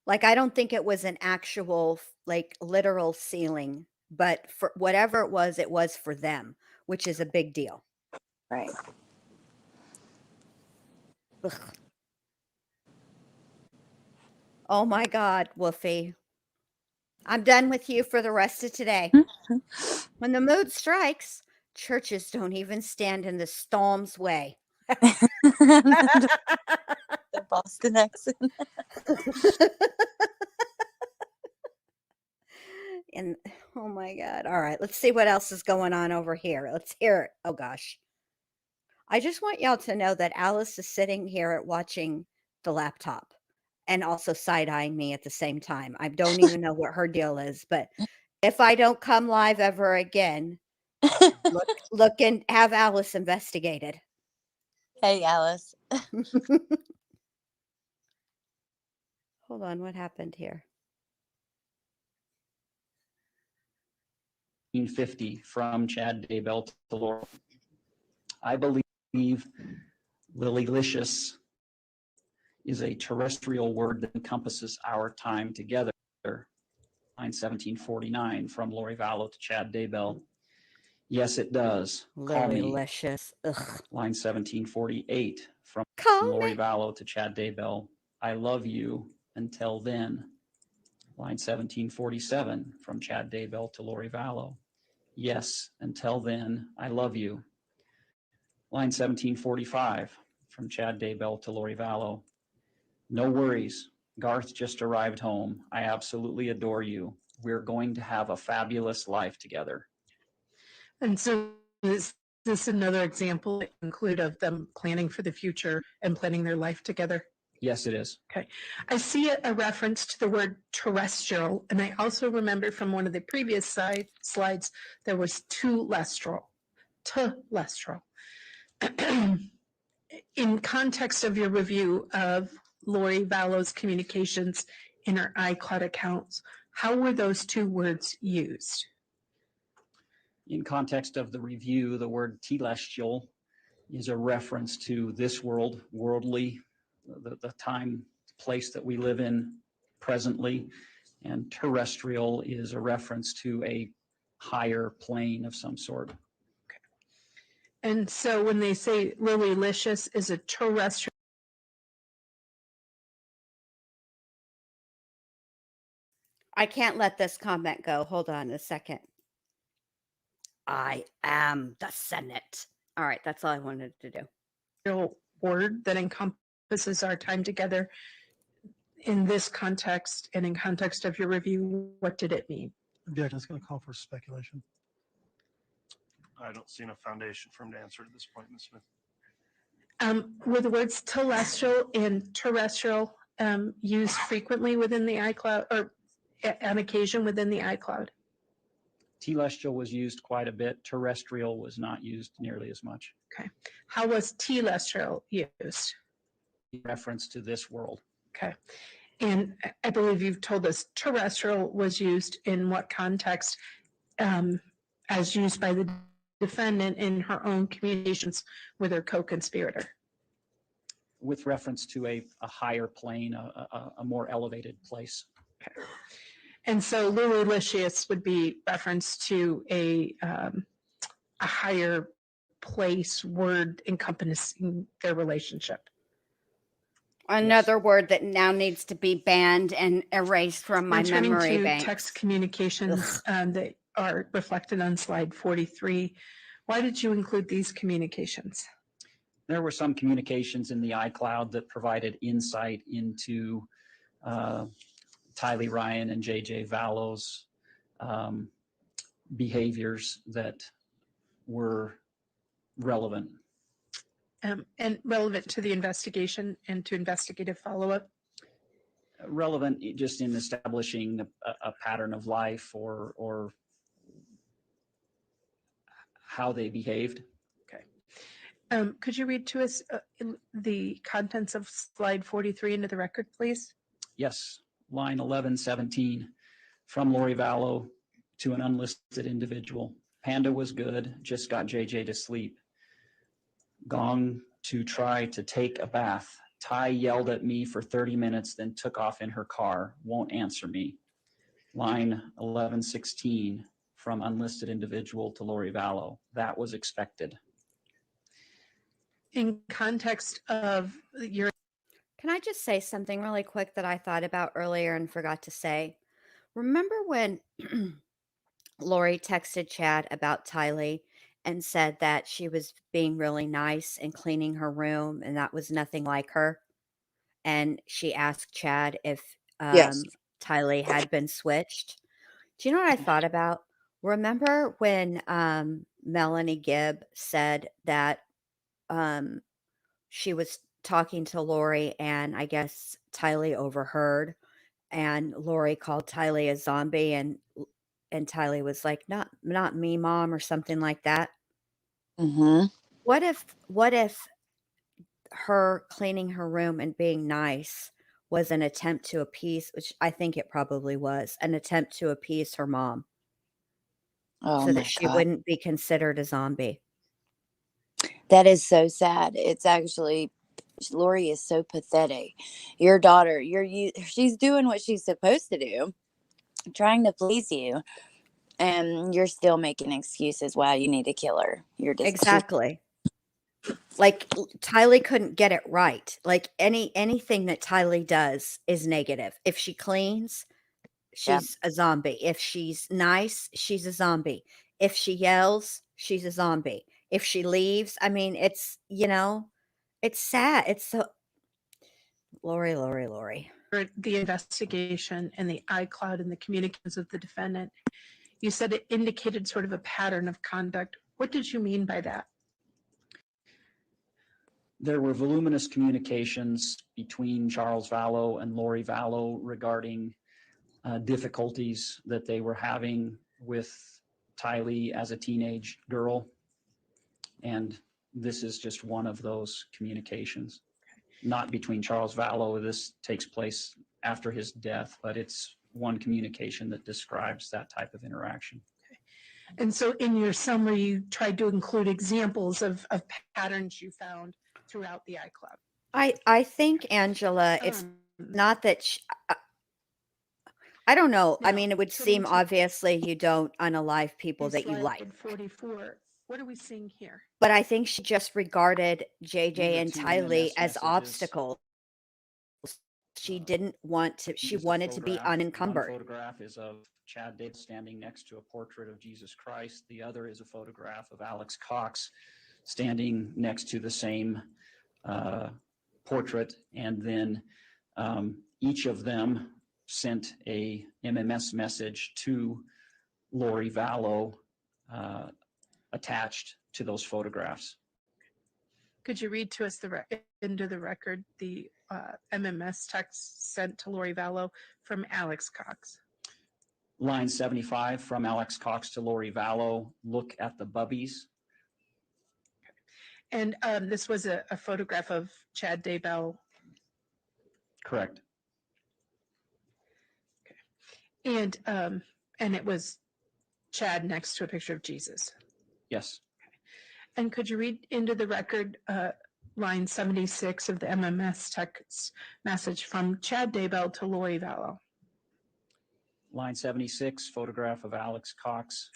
Like, I don't think it was an actual, like, literal sealing, but for whatever it was for them, which is a big deal. Right. Ugh. Oh my God, Wolfie. I'm done with you for the rest of today. When the mood strikes, churches don't even stand in the storm's way. The Boston accent. And oh my God. All right, let's see what else is going on over here. Let's hear it. Oh gosh. I just want y'all to know that Alice is sitting here watching the laptop and also side-eyeing me at the same time. I don't even know what her deal is, but if I don't come live ever again, look and have Alice investigated. Hey, Alice. Hold on, what happened here? 1950 from Chad Daybell to Laura. I believe lilylicious is a terrestrial word that encompasses our time together. Line 1749 from Lori Vallow to Chad Daybell. Yes, it does. Call me. Lilylicious. Ugh. Line 1748 from Lori Vallow to Chad Daybell. I love you until then. Line 1747 from Chad Daybell to Lori Vallow. Yes, until then, I love you. Line 1745 from Chad Daybell to Lori Vallow. No worries. Garth just arrived home. I absolutely adore you. We're going to have a fabulous life together. And so is this another example include of them planning for the future and planning their life together? Yes, it is. Okay. I see a reference to the word terrestrial, and I also remember from one of the previous slides, there was telestral. In context of your review of Lori Vallow's communications in her iCloud accounts, how were those two words used? In context of the review, the word telestial is a reference to this world, worldly, the time, place that we live in presently, and terrestrial is a reference to a higher plane of some sort. Okay. And so when they say Lily-licious is a terrestrial, I can't let this comment go. Hold on a second. I am the Senate. All right, that's all I wanted to do. Word that encompasses our time together in this context and in context of your review, what did it mean? Objection. It's going to call for speculation. I don't see enough foundation for him to answer at this point, Ms. Smith. Were the words telestial and terrestrial used frequently within the iCloud, or on occasion within the iCloud? Telestial was used quite a bit. Terrestrial was not used nearly as much. Okay. How was telestial used? In reference to this world. Okay. And I believe you've told us terrestrial was used in what context, as used by the defendant in her own communications with her co-conspirator? With reference to a higher plane, a more elevated place. Okay. And so Lily-licious would be reference to a higher place word encompassing their relationship. Another word that now needs to be banned and erased from my memory bank. Text communications that are reflected on slide 43. Why did you include these communications? There were some communications in the iCloud that provided insight into Tylee Ryan and JJ Vallow's behaviors that were relevant. And relevant to the investigation and to investigative follow-up? Relevant just in establishing a pattern of life or how they behaved. Okay. Could you read to us the contents of slide 43 into the record, please? Yes. Line 1117 from Lori Vallow to an unlisted individual. Panda was good, just got JJ to sleep. Gone to try to take a bath. Ty yelled at me for 30 minutes, then took off in her car. Won't answer me. Line 1116 from unlisted individual to Lori Vallow. That was expected. In context of your... Can I just say something really quick that I thought about earlier and forgot to say? Remember when Lori texted Chad about Tylee and said that she was being really nice and cleaning her room and that was nothing like her? And she asked Chad if Yes. Tylee had been switched. Do you know what I thought about? Remember when Melanie Gibb said that she was talking to Lori and I guess Tylee overheard and Lori called Tylee a zombie and Tylee was like, not me, Mom, or something like that. Mm-hmm. What if her cleaning her room and being nice was an attempt to appease, which I think it probably was, an attempt to appease her mom so that she wouldn't be considered a zombie? That is so sad. It's actually, Lori is so pathetic. Your daughter, she's doing what she's supposed to do, trying to please you, and you're still making excuses why you need to kill her. You're just Exactly. Like Tylee couldn't get it right. Like anything that Tylee does is negative. If she cleans, she's a zombie. If she's nice, she's a zombie. If she yells, she's a zombie. if she leaves. I mean, it's, it's sad. It's so Lori. For the investigation and the iCloud and the communications of the defendant, you said it indicated sort of a pattern of conduct. What did you mean by that? There were voluminous communications between Charles Vallow and Lori Vallow regarding difficulties that they were having with Tylee as a teenage girl. And this is just one of those communications. Not between Charles Vallow. This takes place after his death, but it's one communication that describes that type of interaction. And so in your summary, you tried to include examples of patterns you found throughout the iCloud. I think, Angela, it's not that I don't know. I mean, it would seem obviously you don't unalive people that you like. 44. What are we seeing here? But I think she just regarded JJ and Tylee as obstacles. She didn't want to, she wanted to be unencumbered. One photograph is of Chad Daybell standing next to a portrait of Jesus Christ. The other is a photograph of Alex Cox standing next to the same portrait. And then each of them sent a MMS message to Lori Vallow attached to those photographs. Could you read to us into the record the MMS text sent to Lori Vallow from Alex Cox? Line 75 from Alex Cox to Lori Vallow, look at the bubbies. And this was a photograph of Chad Daybell. Correct. Okay. And it was Chad next to a picture of Jesus. Yes. Okay. And could you read into the record line 76 of the MMS text message from Chad Daybell to Lori Vallow? Line 76, photograph of Alex Cox,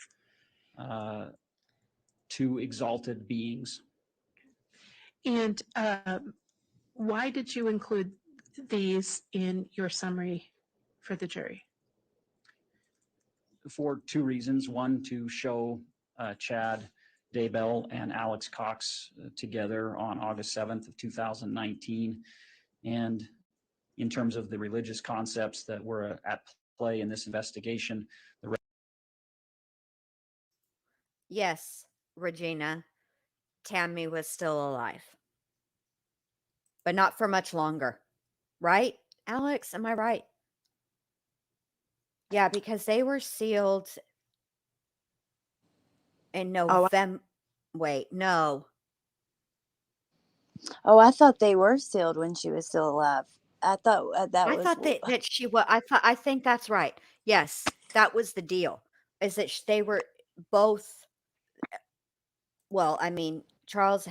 two exalted beings. And why did you include these in your summary for the jury? For two reasons. One, to show Chad Daybell and Alex Cox together on August 7th of 2019. And in terms of the religious concepts that were at play in this investigation. Yes, Regina, Tammy was still alive. But not for much longer. Right, Alex? Am I right? Yeah, because they were sealed in November. Wait, no. Oh, I thought they were sealed when she was still alive. I thought I thought that she was. I think that's right. Yes, that was the deal. Is that they were both. Well, I mean, Charles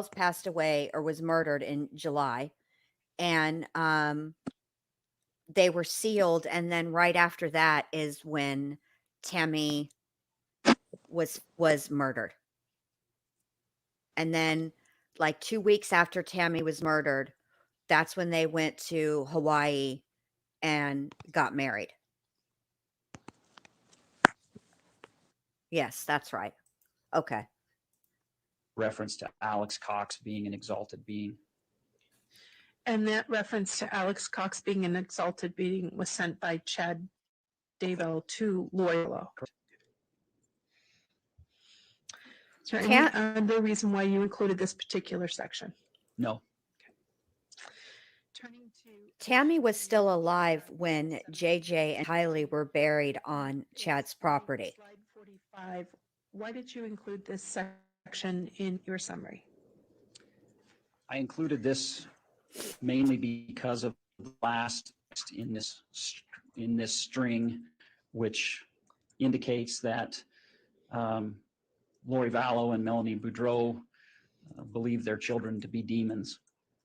passed away or was murdered in July, and they were sealed, and then right after that is when Tammy was murdered. And then like 2 weeks after Tammy was murdered, that's when they went to Hawaii and got married. Yes, that's right. Okay. Reference to Alex Cox being an exalted being. And that reference to Alex Cox being an exalted being was sent by Chad Daybell to Lori Vallow. Is there any other reason why you included this particular section? No. Turning to Tammy was still alive when JJ and Tylee were buried on Chad's property. Slide 45. Why did you include this section in your summary? I included this mainly because of the last text in this string, which indicates that Lori Vallow and Melanie Boudreau believe their children to be demons.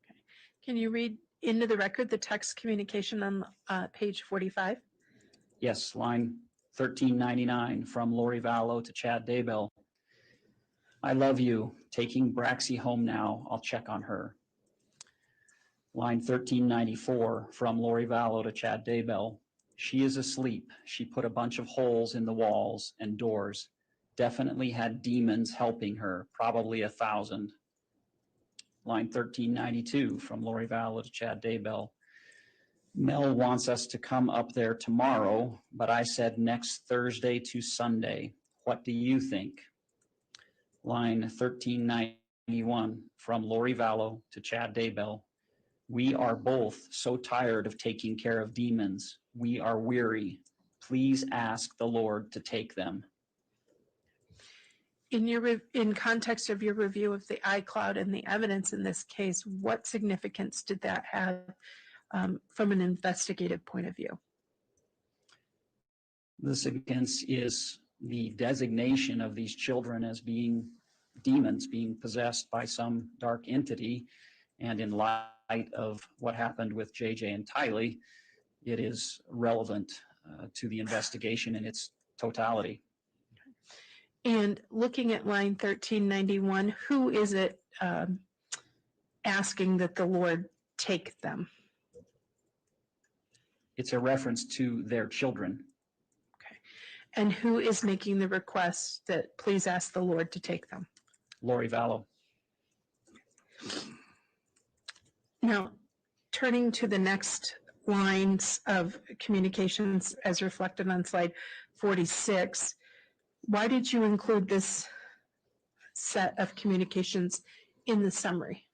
Okay. Can you read into the record the text communication on page 45? Yes, line 1399 from Lori Vallow to Chad Daybell. I love you. Taking Braxy home now. I'll check on her. Line 1394 from Lori Vallow to Chad Daybell. She is asleep. She put a bunch of holes in the walls and doors. Definitely had demons helping her, probably 1,000. Line 1392 from Lori Vallow to Chad Daybell. Mel wants us to come up there tomorrow, but I said next Thursday to Sunday. What do you think? Line 1391 from Lori Vallow to Chad Daybell. We are both so tired of taking care of demons. We are weary. Please ask the Lord to take them. In context of your review of the iCloud and the evidence in this case, what significance did that have from an investigative point of view? The significance is the designation of these children as being demons, being possessed by some dark entity. And in light of what happened with JJ and Tylee, it is relevant to the investigation in its totality. And looking at line 1391, who is it asking that the Lord take them? It's a reference to their children. Okay. And who is making the request that please ask the Lord to take them? Lori Vallow. Now, turning to the next lines of communications as reflected on slide 46, why did you include this set of communications in the summary?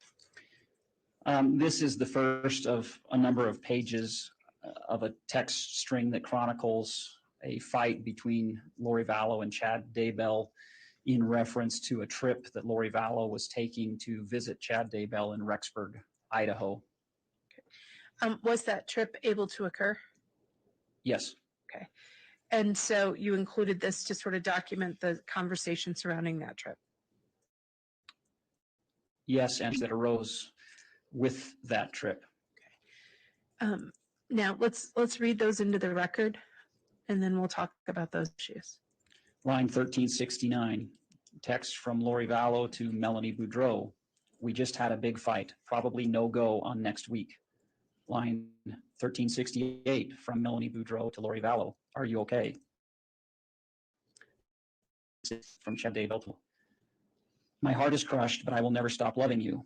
This is the first of a number of pages of a text string that chronicles a fight between Lori Vallow and Chad Daybell in reference to a trip that Lori Vallow was taking to visit Chad Daybell in Rexburg, Idaho. Was that trip able to occur? Yes. Okay. And so you included this to sort of document the conversation surrounding that trip? Yes, and that arose with that trip. Okay. Now let's read those into the record, and then we'll talk about those issues. Line 1369, text from Lori Vallow to Melanie Boudreau. We just had a big fight, probably no go on next week. Line 1368 from Melanie Boudreau to Lori Vallow. Are you okay? From Chad Daybell. My heart is crushed, but I will never stop loving you.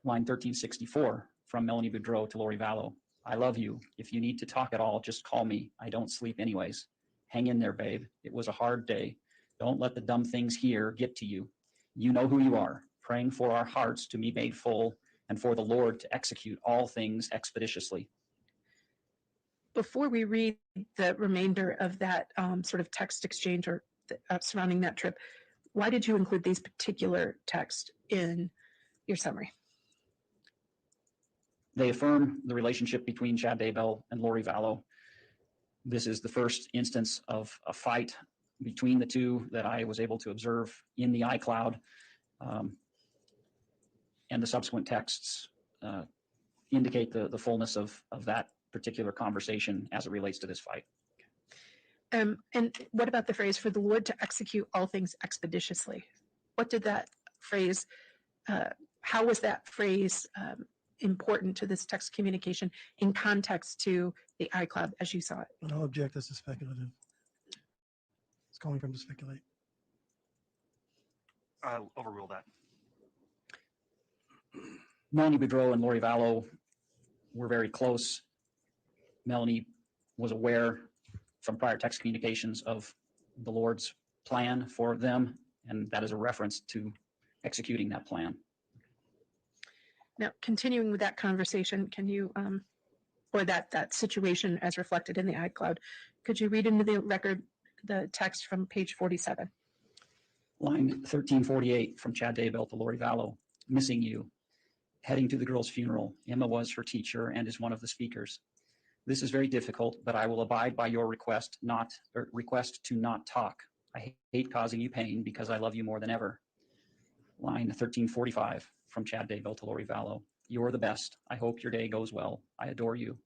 Line 1364 from Melanie Boudreau to Lori Vallow. I love you. If you need to talk at all, just call me. I don't sleep anyways. Hang in there, babe. It was a hard day. Don't let the dumb things here get to you. You know who you are. Praying for our hearts to be made full and for the Lord to execute all things expeditiously. Before we read the remainder of that sort of text exchange or surrounding that trip, why did you include these particular texts in your summary? They affirm the relationship between Chad Daybell and Lori Vallow. This is the first instance of a fight between the two that I was able to observe in the iCloud, and the subsequent texts indicate the fullness of that particular conversation as it relates to this fight. And what about the phrase, for the Lord to execute all things expeditiously? What did that phrase, how was that phrase important to this text communication in context to the iCloud as you saw it? I'll object, this is speculative. It's calling for him to speculate. I'll overrule that. Melanie Boudreau and Lori Vallow were very close. Melanie was aware from prior text communications of the Lord's plan for them, and that is a reference to executing that plan. Now, continuing with that conversation, can you, or that situation as reflected in the iCloud, could you read into the record the text from page 47? Line 1348 from Chad Daybell to Lori Vallow. Missing you. Heading to the girl's funeral. Emma was her teacher and is one of the speakers. This is very difficult, but I will abide by your request to not talk. I hate causing you pain because I love you more than ever. Line 1345 from Chad Daybell to Lori Vallow. You're the best. I hope your day goes well. I adore you.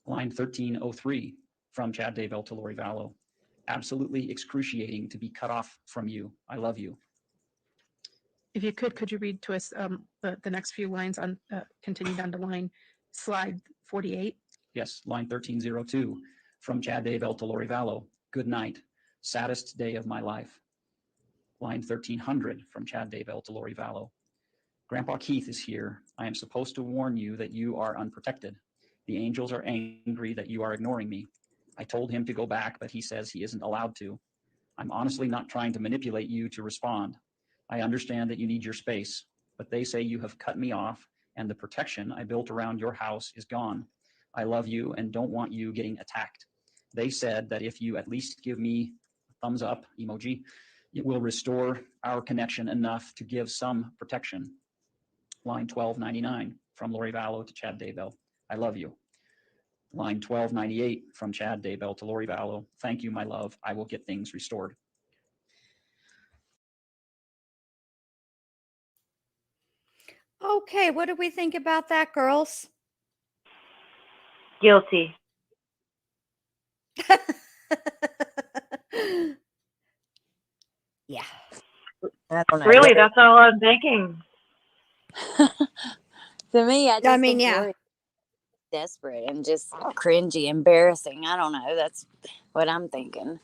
Line 1303 from Chad Daybell to Lori Vallow. Absolutely excruciating to be cut off from you. I love you. If you could you read to us the next few lines on continuing down to slide 48? Yes, line 1302 from Chad Daybell to Lori Vallow. Good night. Saddest day of my life. Line 1300 from Chad Daybell to Lori Vallow. Grandpa Keith is here. I am supposed to warn you that you are unprotected. The angels are angry that you are ignoring me. I told him to go back, but he says he isn't allowed to. I'm honestly not trying to manipulate you to respond. I understand that you need your space, but they say you have cut me off and the protection I built around your house is gone. I love you and don't want you getting attacked. They said that if you at least give me a thumbs up emoji, it will restore our connection enough to give some protection. Line 1299 from Lori Vallow to Chad Daybell. I love you. Line 1298 from Chad Daybell to Lori Vallow. Thank you, my love. I will get things restored. Okay, what do we think about that, girls? Guilty. Yeah. I don't know. Really, that's all I'm thinking. To me, I just think yeah. Lori's desperate and just cringy, embarrassing. I don't know. That's what I'm thinking.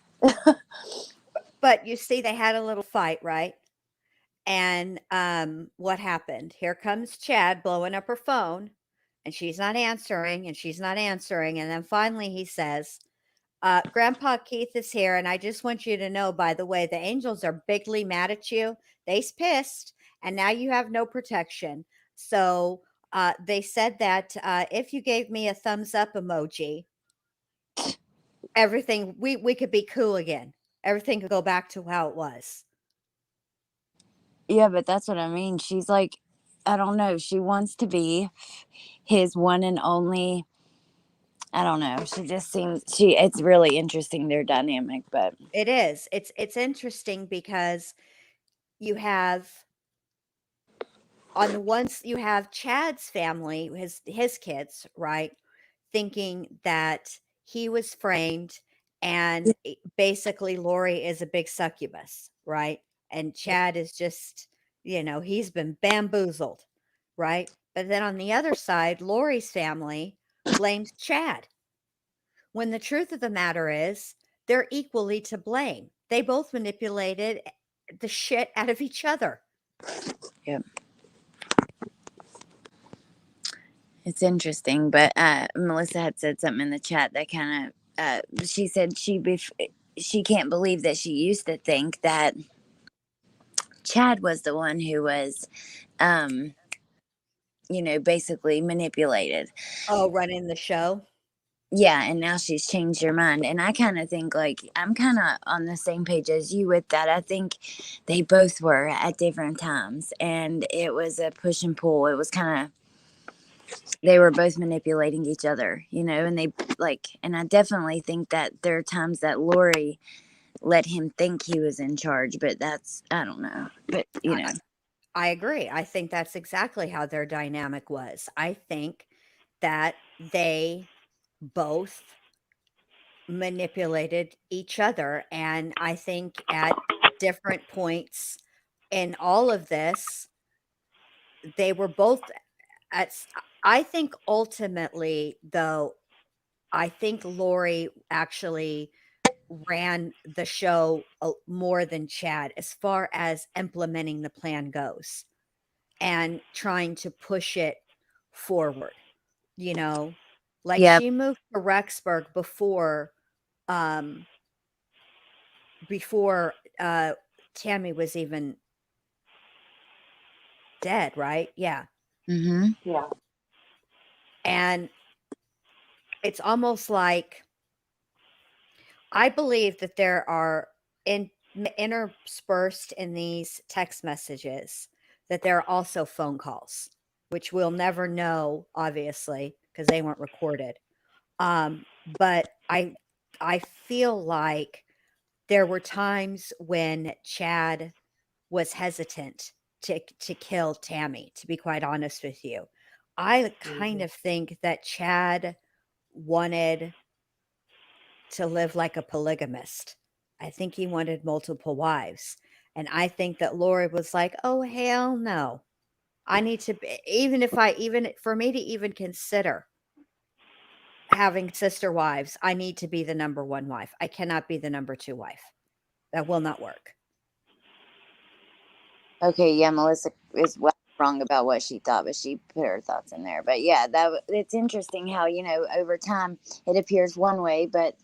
But you see, they had a little fight, right? And what happened? Here comes Chad blowing up her phone, and she's not answering, and she's not answering. And then finally he says, Grandpa Keith is here, and I just want you to know, by the way, the angels are bigly mad at you. They's pissed, and now you have no protection. So they said that if you gave me a thumbs up emoji, everything, we could be cool again. Everything could go back to how it was. Yeah, but that's what I mean. She's like, I don't know. She wants to be his one and only. I don't know. She just seems it's really interesting, their dynamic, but it is. It's interesting because you have on the ones you have Chad's family, his kids, right? Thinking that he was framed and basically Lori is a big succubus, right? And Chad is just, he's been bamboozled, right? But then on the other side, Lori's family blames Chad. When the truth of the matter is, they're equally to blame. They both manipulated the shit out of each other. yeah. It's interesting, but Melissa had said something in the chat that kind of, she said she can't believe that she used to think that Chad was the one who was, basically manipulated. Oh, running the show? Yeah, and now she's changed her mind. And I kind of think, like, I'm kind of on the same page as you with that. I think they both were at different times, and it was a push and pull. It was kind of, they were both manipulating each other, and and I definitely think that there are times that Lori let him think he was in charge, but that's, I don't know, but I agree. I think that's exactly how their dynamic was. I think that they both manipulated each other, and I think at different points in all of this, they were both I think ultimately, though, I think Lori actually ran the show more than Chad as far as implementing the plan goes and trying to push it forward, like Yep. she moved to Rexburg before Tammy was even dead, right? Yeah. Mm-hmm. Yeah. And it's almost like I believe that there are interspersed in these text messages that there are also phone calls, which we'll never know, obviously, because they weren't recorded. But I feel like there were times when Chad was hesitant to kill Tammy, to be quite honest with you. I kind of think that Chad wanted to live like a polygamist. I think he wanted multiple wives. And I think that Lori was like, oh, hell no. I need to be, even for me to even consider having sister wives, I need to be the number one wife. I cannot be the number two wife. That will not work. Okay, yeah, Melissa is wrong about what she thought, but she put her thoughts in there. But yeah, it's interesting how, over time it appears one way, but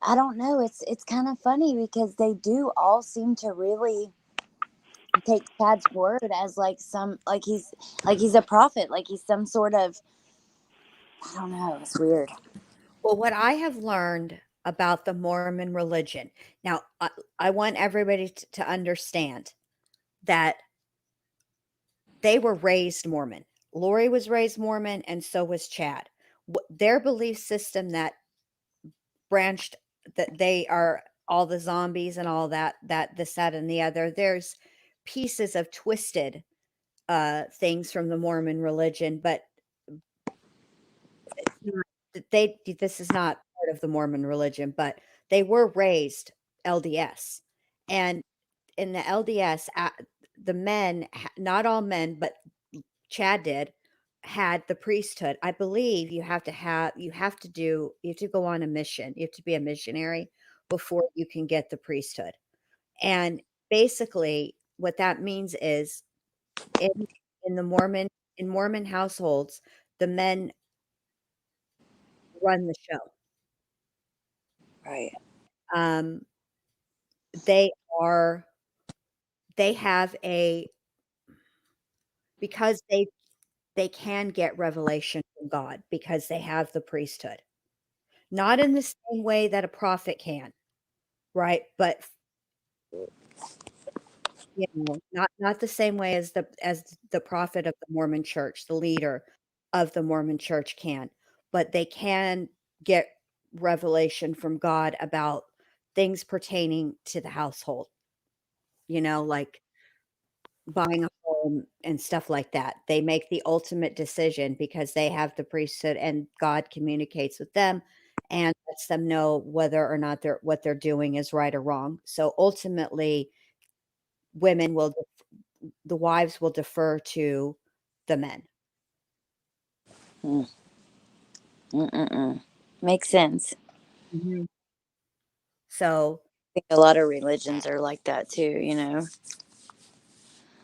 I don't know. It's kind of funny because they do all seem to really take Chad's word as like he's a prophet, like he's some sort of, I don't know. It's weird. Well, what I have learned about the Mormon religion, now I want everybody to understand that they were raised Mormon. Lori was raised Mormon, and so was Chad. Their belief system that branched, that they are all the zombies and all that, this, that, and the other. There's pieces of twisted things from the Mormon religion, but this is not part of the Mormon religion, but they were raised LDS. And in the LDS, the men, not all men, but Chad did, had the priesthood. I believe you have to go on a mission. You have to be a missionary before you can get the priesthood. And basically what that means is in Mormon households, the men run the show. Right. They have because they can get revelation from God because they have the priesthood. Not in the same way that a prophet can, right? But not the same way as the prophet of the Mormon church, the leader of the Mormon church can, but they can get revelation from God about things pertaining to the household, like buying a home and stuff like that. They make the ultimate decision because they have the priesthood, and God communicates with them and lets them know whether or not what they're doing is right or wrong. So ultimately, the wives will defer to the men. Makes sense. Mm-hmm. So I think a lot of religions are like that too.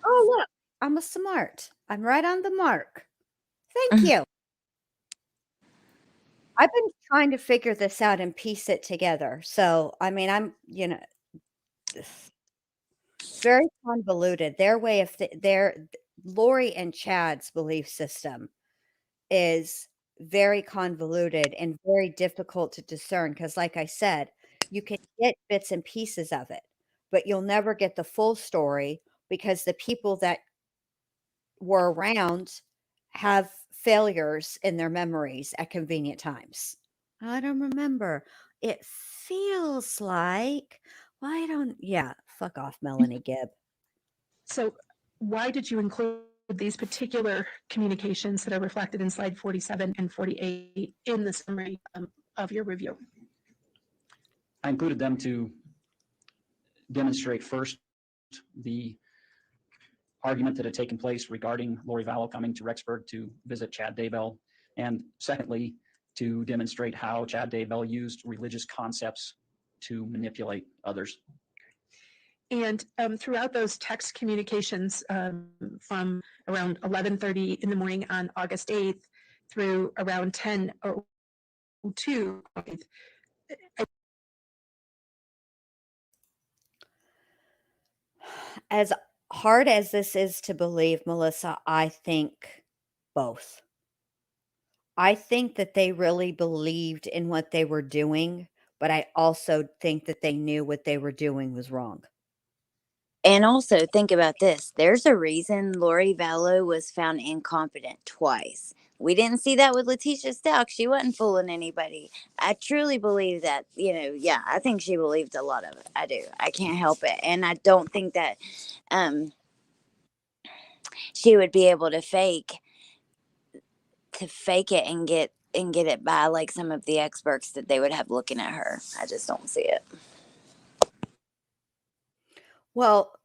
Oh, look, I'm smart. I'm right on the mark. Thank you. I've been trying to figure this out and piece it together. So, I mean, it's very convoluted. Their way of Lori and Chad's belief system is very convoluted and very difficult to discern because, like I said, you can get bits and pieces of it, but you'll never get the full story because the people that were around have failures in their memories at convenient times. I don't remember. It feels like, fuck off, Melanie Gibb. So why did you include these particular communications that are reflected in slide 47 and 48 in the summary of your review? I included them to demonstrate first the argument that had taken place regarding Lori Vallow coming to Rexburg to visit Chad Daybell, and secondly, to demonstrate how Chad Daybell used religious concepts to manipulate others. And throughout those text communications from around 11:30 in the morning on August 8th through around 10:02, as hard as this is to believe, Melissa, I think both. I think that they really believed in what they were doing, but I also think that they knew what they were doing was wrong. And also think about this. There's a reason Lori Vallow was found incompetent twice. We didn't see that with Letitia Stalk. She wasn't fooling anybody. I truly believe that, I think she believed a lot of it. I do. I can't help it. And I don't think that she would be able to fake it and get it by like some of the experts that they would have looking at her. I just don't see it. Well,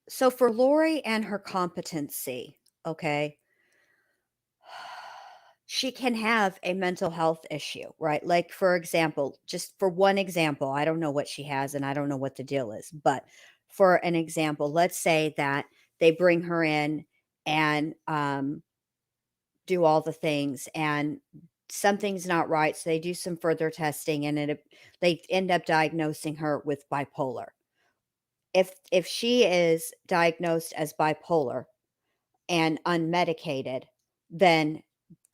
so for Lori and her competency, okay, she can have a mental health issue, right? Like, for example, just for one example, I don't know what she has and I don't know what the deal is, but for an example, let's say that they bring her in and do all the things, and something's not right. So they do some further testing, and they end up diagnosing her with bipolar. If she is diagnosed as bipolar and unmedicated, then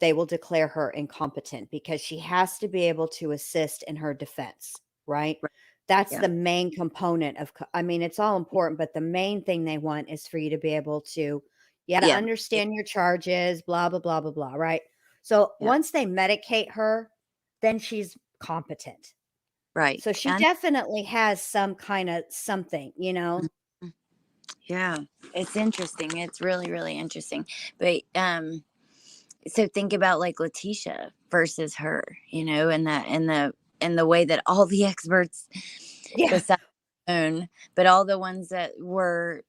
they will declare her incompetent because she has to be able to assist in her defense, right? Right. That's Yeah. the main component of, I mean, it's all important, but the main thing they want is for you to be able to, you got to Yeah. understand your charges, blah, blah, blah, blah, blah, right? So Yeah. once they medicate her, then she's competent. Right. So she definitely has some kind of something, you know? Mhm. Yeah, it's interesting. It's really, really interesting. But so think about like Letitia versus her, you know, and the way that all the experts, Yeah. besides her own, but all the ones that were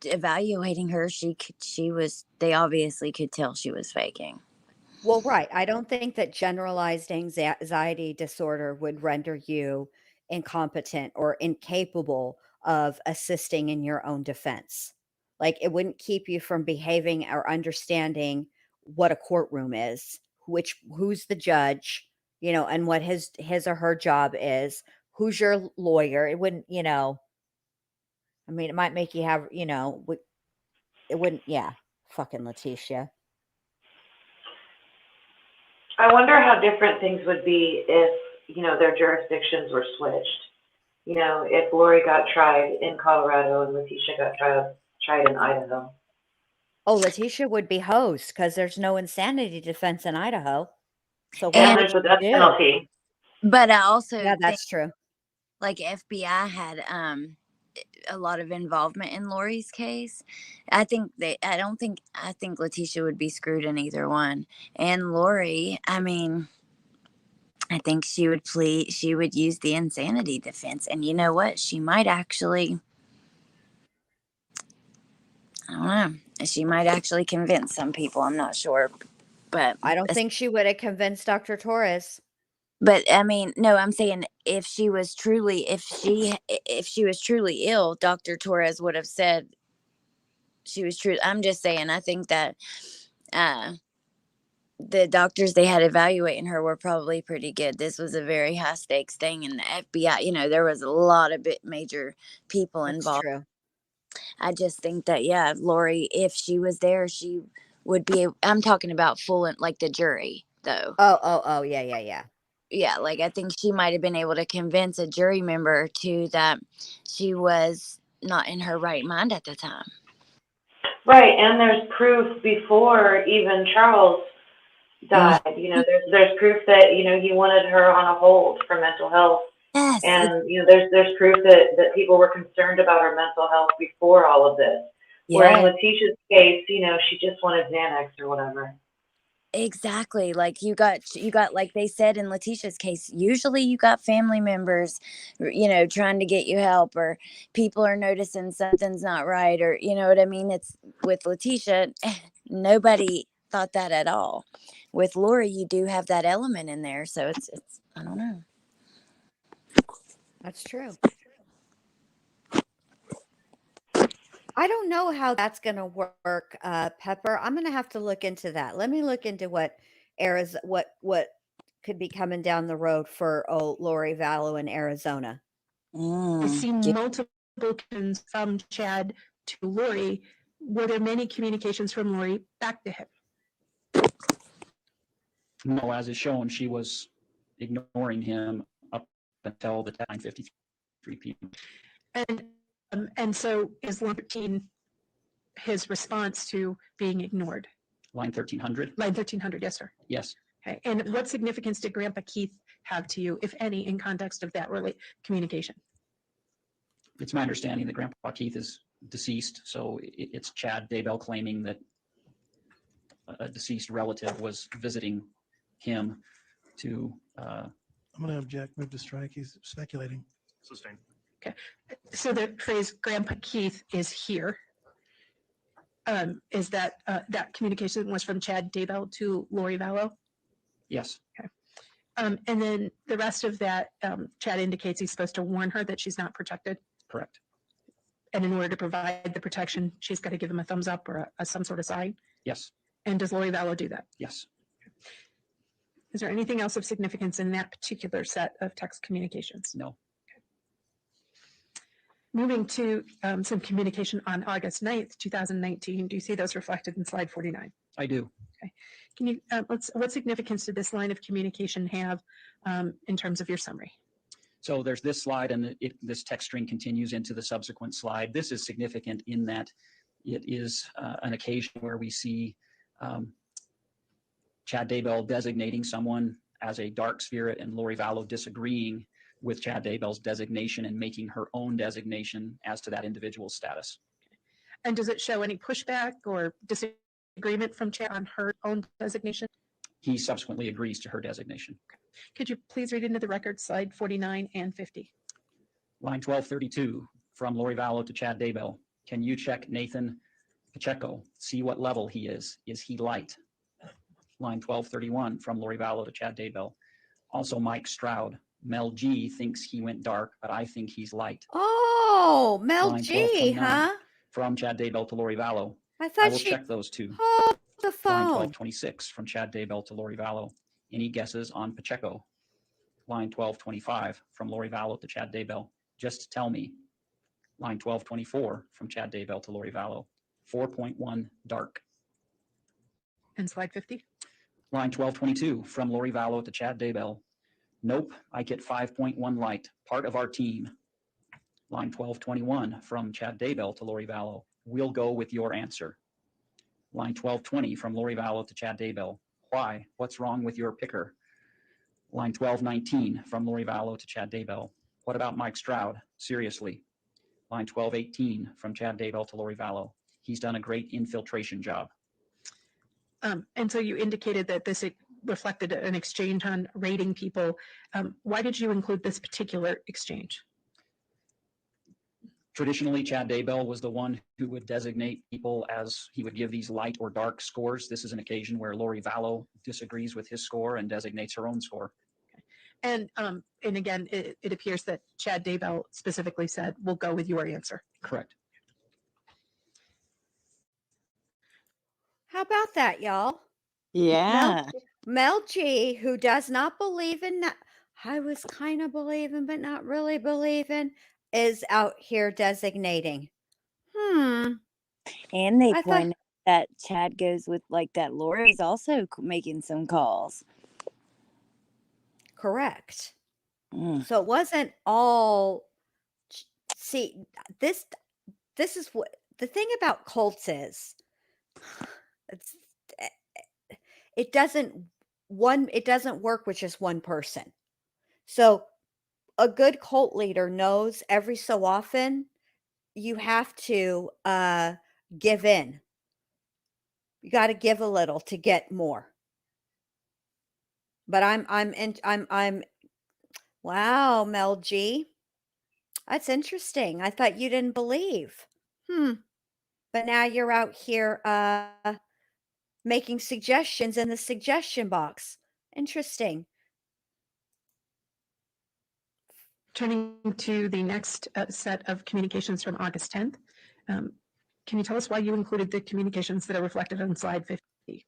evaluating her, they obviously could tell she was faking. Well, right. I don't think that generalized anxiety disorder would render you incompetent or incapable of assisting in your own defense. Like, it wouldn't keep you from behaving or understanding what a courtroom is, who's the judge, you know, and what his or her job is, who's your lawyer. It wouldn't, you know, I mean, it might make you have, you know, it wouldn't, yeah, fucking Letitia. I wonder how different things would be if, you know, their jurisdictions were switched. You know, if Lori got tried in Colorado and Letitia got tried in Idaho. Oh, Letitia would be host because there's no insanity defense in Idaho. So what And would there's the she death do? penalty. But I also Yeah, think that's true. like FBI had a lot of involvement in Lori's case. I think Letitia would be screwed in either one. And Lori, I mean, I think she would use the insanity defense. And you know what? She might actually, I don't know, she might actually convince some people. I'm not sure. But I don't think she would have convinced Dr. Torres. But I mean, no, I'm saying if she was truly ill, Dr. Torres would have said she was true. I'm just saying, I think that the doctors they had evaluating her were probably pretty good. This was a very high stakes thing, and the FBI, you know, there was a lot of major people That's involved. true. I just think that, yeah, Lori, if she was there, she would be. I'm talking about like the jury, though. Oh, yeah. Yeah, like I think she might have been able to convince a jury member too that she was not in her right mind at the time. Right, and there's proof before even Charles died. You know, there's proof that, you know, he wanted her on a hold for mental health. Yes. And, you know, there's proof that people were concerned about her mental health before all of this. Yeah. Where in Letitia's case, you know, she just wanted Xanax or whatever. Exactly. Like you got like they said in Letitia's case, usually you got family members, you know, trying to get you help, or people are noticing something's not right, or you know what I mean? It's with Letitia, nobody thought that at all. With Lori, you do have that element in there, so it's I don't know. That's true. I don't know how that's going to work, Pepper. I'm going to have to look into that. Let me look into what could be coming down the road for Lori Vallow in Arizona. I see multiple communications from Chad to Lori. Were there many communications from Lori back to him? No, as is shown, she was ignoring him up until the 9:53 p.m. And so is line 13 his response to being ignored? Line 1300? Line 1300, yes, sir. Yes. Okay. And what significance did Grandpa Keith have to you, if any, in context of that communication? It's my understanding that Grandpa Keith is deceased, so it's Chad Daybell claiming that a deceased relative was visiting him to... I'm going to object, move to strike. He's speculating. Sustained. Okay. So the phrase Grandpa Keith is here. Is that that communication was from Chad Daybell to Lori Vallow? Yes. Okay. And then the rest of that, Chad indicates he's supposed to warn her that she's not protected. Correct. And in order to provide the protection, she's got to give him a thumbs up or some sort of sign? Yes. And does Lori Vallow do that? Yes. Is there anything else of significance in that particular set of text communications? No. Moving to some communication on August 9th, 2019. Do you see those reflected in slide 49? I do. Okay. Can you, what significance did this line of communication have in terms of your summary? So there's this slide, and this text string continues into the subsequent slide. This is significant in that it is an occasion where we see Chad Daybell designating someone as a dark spirit and Lori Vallow disagreeing with Chad Daybell's designation and making her own designation as to that individual's status. And does it show any pushback or disagreement from Chad on her own designation? He subsequently agrees to her designation. Could you please read into the record slide 49 and 50? Line 1232 from Lori Vallow to Chad Daybell. Can you check Nathan Pacheco, see what level he is? Is he light? Line 1231 from Lori Vallow to Chad Daybell. Also Mike Stroud. Mel G thinks he went dark, but I think he's light. Oh, Mel Line G, huh? From Chad Daybell to Lori Vallow. I thought I will check those two. Hold the phone. Line 1226 from Chad Daybell to Lori Vallow. Any guesses on Pacheco? Line 1225 from Lori Vallow to Chad Daybell. Just tell me. Line 1224 from Chad Daybell to Lori Vallow. 4.1 dark. And slide 50? Line 1222 from Lori Vallow to Chad Daybell. Nope, I get 5.1 light, part of our team. Line 1221 from Chad Daybell to Lori Vallow. We'll go with your answer. Line 1220 from Lori Vallow to Chad Daybell. Why? What's wrong with your picker? Line 1219 from Lori Vallow to Chad Daybell. What about Mike Stroud? Seriously. Line 1218 from Chad Daybell to Lori Vallow. He's done a great infiltration job. And so you indicated that this reflected an exchange on rating people. Why did you include this particular exchange? Traditionally, Chad Daybell was the one who would designate people as he would give these light or dark scores. This is an occasion where Lori Vallow disagrees with his score and designates her own score. And again, it appears that Chad Daybell specifically said, we'll go with your answer. Correct. How about that, y'all? Yeah. Mel G, who does not believe in that, I was kind of believing, but not really believing, is out here designating. And they point out that Chad goes with like that. Lori's also making some calls. Correct. So it wasn't all. See, this is what the thing about cults is. It doesn't work with just one person. So a good cult leader knows every so often you have to give in. You got to give a little to get more. But I'm wow, Mel G. That's interesting. I thought you didn't believe. But now you're out here making suggestions in the suggestion box. Interesting. Turning to the next set of communications from August 10th. Can you tell us why you included the communications that are reflected on slide 50?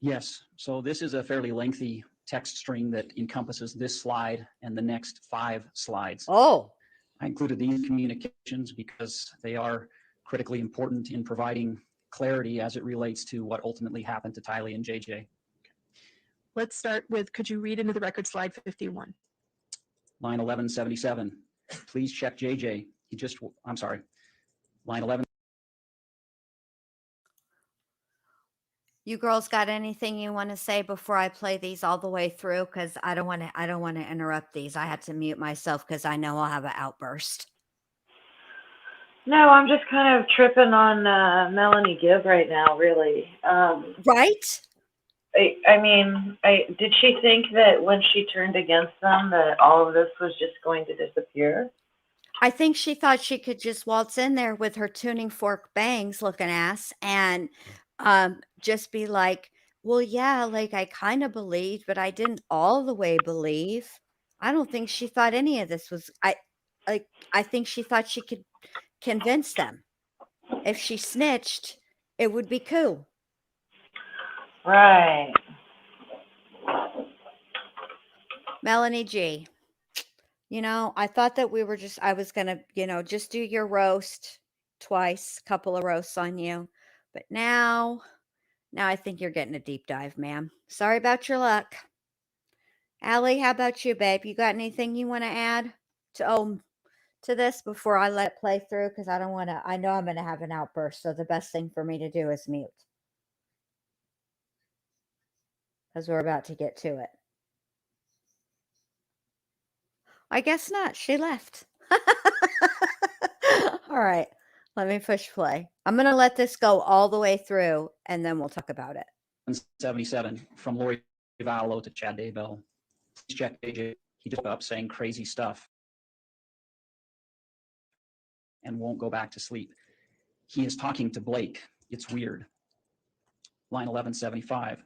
Yes. So this is a fairly lengthy text string that encompasses this slide and the next 5 slides. Oh. I included these communications because they are critically important in providing clarity as it relates to what ultimately happened to Tylee and JJ. Let's start with, could you read into the record slide 51? Line 1177. Please check JJ. I'm sorry. Line 11. You girls got anything you want to say before I play these all the way through? Because I don't want to interrupt these. I had to mute myself because I know I'll have an outburst. No, I'm just kind of tripping on Melanie Gibb right now, really. Right? I mean, did she think that when she turned against them that all of this was just going to disappear? I think she thought she could just waltz in there with her tuning fork bangs looking ass and just be like, well, yeah, like I kind of believed, but I didn't all the way believe. I don't think she thought any of this was, like, I think she thought she could convince them. If she snitched, it would be cool. Right. Melanie G. You know, I thought that I was going to, just do your roast twice, couple of roasts on you. But now I think you're getting a deep dive, ma'am. Sorry about your luck. Allie, how about you, babe? You got anything you want to add to this before I let it play through? Because I know I'm going to have an outburst. So the best thing for me to do is mute. Because we're about to get to it. I guess not. She left. All right. Let me push play. I'm going to let this go all the way through, and then we'll talk about it. 77 from Lori Vallow to Chad Daybell. Please check JJ. He just up saying crazy stuff and won't go back to sleep. He is talking to Blake. It's weird. Line 1175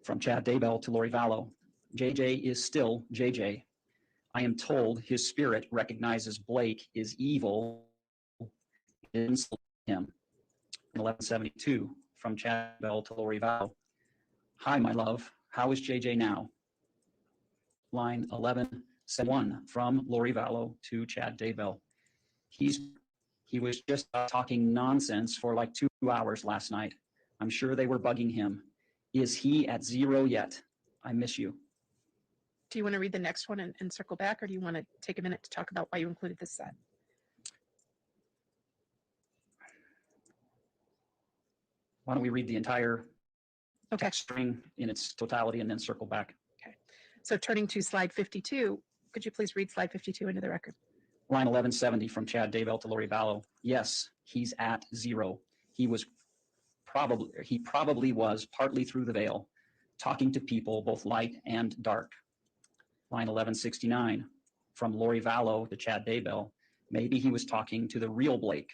from Chad Daybell to Lori Vallow. JJ is still JJ. I am told his spirit recognizes Blake is evil and insults him. 1172 from Chad Bell to Lori Vallow. Hi, my love. How is JJ now? Line 1171 from Lori Vallow to Chad Daybell. He was just talking nonsense for like 2 hours last night. I'm sure they were bugging him. Is he at 0 yet? I miss you. Do you want to read the next one and circle back, or do you want to take a minute to talk about why you included this set? Why don't we read the entire okay. text string in its totality and then circle back? Okay. So turning to slide 52, could you please read slide 52 into the record? Line 1170 from Chad Daybell to Lori Vallow. Yes, he's at 0. He probably was partly through the veil, talking to people both light and dark. Line 1169 from Lori Vallow to Chad Daybell. Maybe he was talking to the real Blake.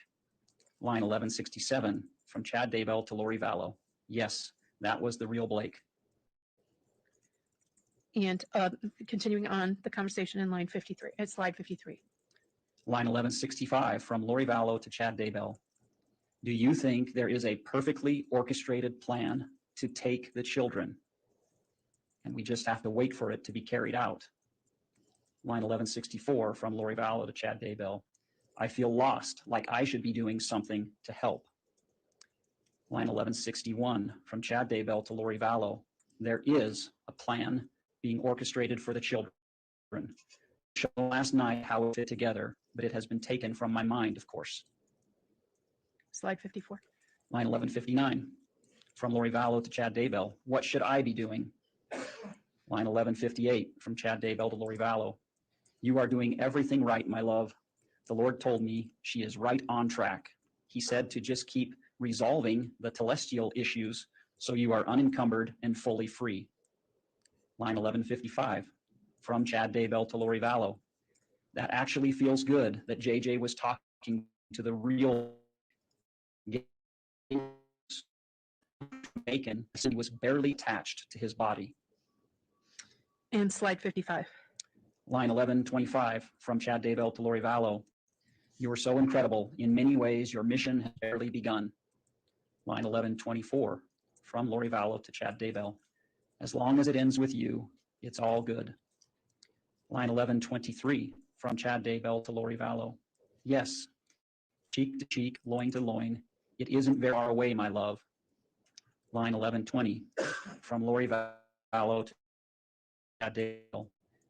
Line 1167 from Chad Daybell to Lori Vallow. Yes, that was the real Blake. And continuing on the conversation in line 53, at slide 53. Line 1165 from Lori Vallow to Chad Daybell. Do you think there is a perfectly orchestrated plan to take the children? And we just have to wait for it to be carried out. Line 1164 from Lori Vallow to Chad Daybell. I feel lost, like I should be doing something to help. Line 1161 from Chad Daybell to Lori Vallow. There is a plan being orchestrated for the children. Show last night how it fit together, but it has been taken from my mind, of course. Slide 54. Line 1159 from Lori Vallow to Chad Daybell. What should I be doing? Line 1158 from Chad Daybell to Lori Vallow. You are doing everything right, my love. The Lord told me she is right on track. He said to just keep resolving the telestial issues so you are unencumbered and fully free. Line 1155 from Chad Daybell to Lori Vallow. That actually feels good that JJ was talking to the real bacon. He was barely attached to his body. And slide 55. Line 1125 from Chad Daybell to Lori Vallow. You are so incredible. In many ways, your mission has barely begun. Line 1124 from Lori Vallow to Chad Daybell. As long as it ends with you, it's all good. Line 1123 from Chad Daybell to Lori Vallow. Yes, cheek to cheek, loin to loin. It isn't very far away, my love. Line 1120 from Lori Vallow to Chad Daybell.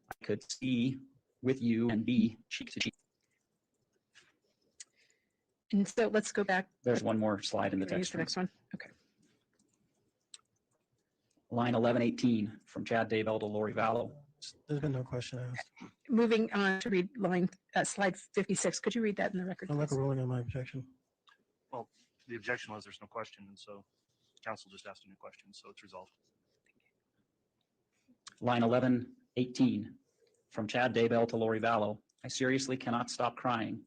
I could see with you and be cheek to cheek. And so let's go back. There's one more slide in the text. Use the next one. Okay. Line 1118 from Chad Daybell to Lori Vallow. There's been no question asked. Moving on to read slide 56. Could you read that in the record? I'd like a ruling on my objection. Well, the objection was there's no question, and so counsel just asked a new question, so it's resolved. Line 1118 from Chad Daybell to Lori Vallow. I seriously cannot stop crying.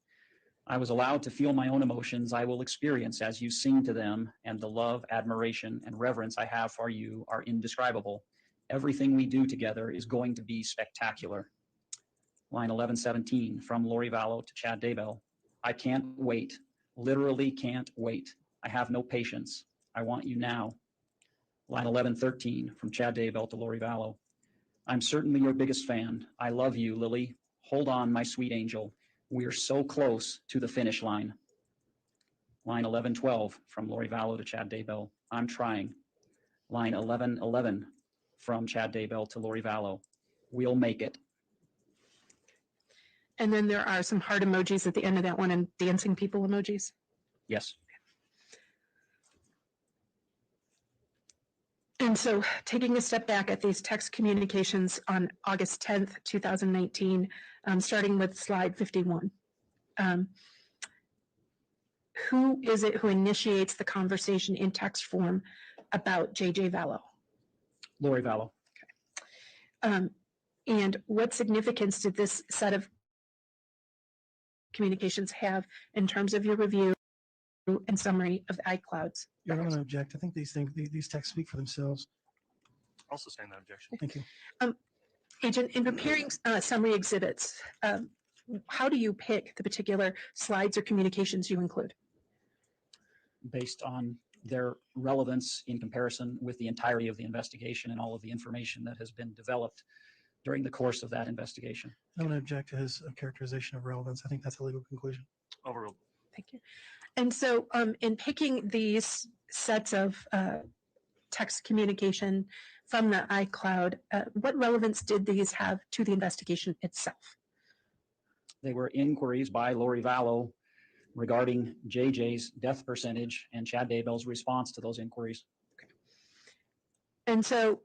I was allowed to feel my own emotions I will experience as you sing to them, and the love, admiration, and reverence I have for you are indescribable. Everything we do together is going to be spectacular. Line 1117 from Lori Vallow to Chad Daybell. I can't wait. Literally can't wait. I have no patience. I want you now. Line 1113 from Chad Daybell to Lori Vallow. I'm certainly your biggest fan. I love you, Lily. Hold on, my sweet angel. We're so close to the finish line. Line 1112 from Lori Vallow to Chad Daybell. I'm trying. Line 1111 from Chad Daybell to Lori Vallow. We'll make it. And then there are some heart emojis at the end of that one and dancing people emojis. Yes. And so taking a step back at these text communications on August 10th, 2019, starting with slide 51. Who is it who initiates the conversation in text form about J.J. Vallow? Lori Vallow. Okay. And what significance did this set of communications have in terms of your review and summary of the iClouds? You're not going to object. I think these texts speak for themselves. I'll sustain that objection. Thank you. Agent, in preparing summary exhibits, how do you pick the particular slides or communications you include? Based on their relevance in comparison with the entirety of the investigation and all of the information that has been developed during the course of that investigation. I'm going to object to his characterization of relevance. I think that's a legal conclusion. Overruled. Thank you. And so in picking these sets of text communication from the iCloud, what relevance did these have to the investigation itself? They were inquiries by Lori Vallow regarding JJ's death percentage and Chad Daybell's response to those inquiries. Okay. And so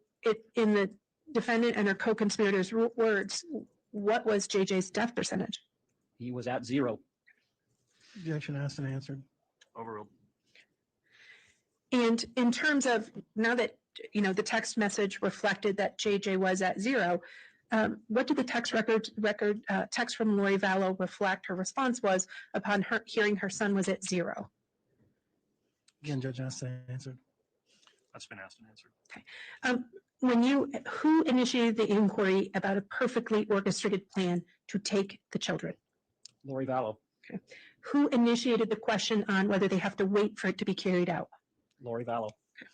in the defendant and her co-conspirators' words, what was JJ's death percentage? He was at 0. Objection asked and answered. Overruled. And in terms of now that the text message reflected that JJ was at 0, what did the text text from Lori Vallow reflect? Her response was upon her hearing her son was at 0. Again, judge asked and answered. That's been asked and answered. Okay. Who initiated the inquiry about a perfectly orchestrated plan to take the children? Lori Vallow. Okay. Who initiated the question on whether they have to wait for it to be carried out? Lori Vallow. Okay.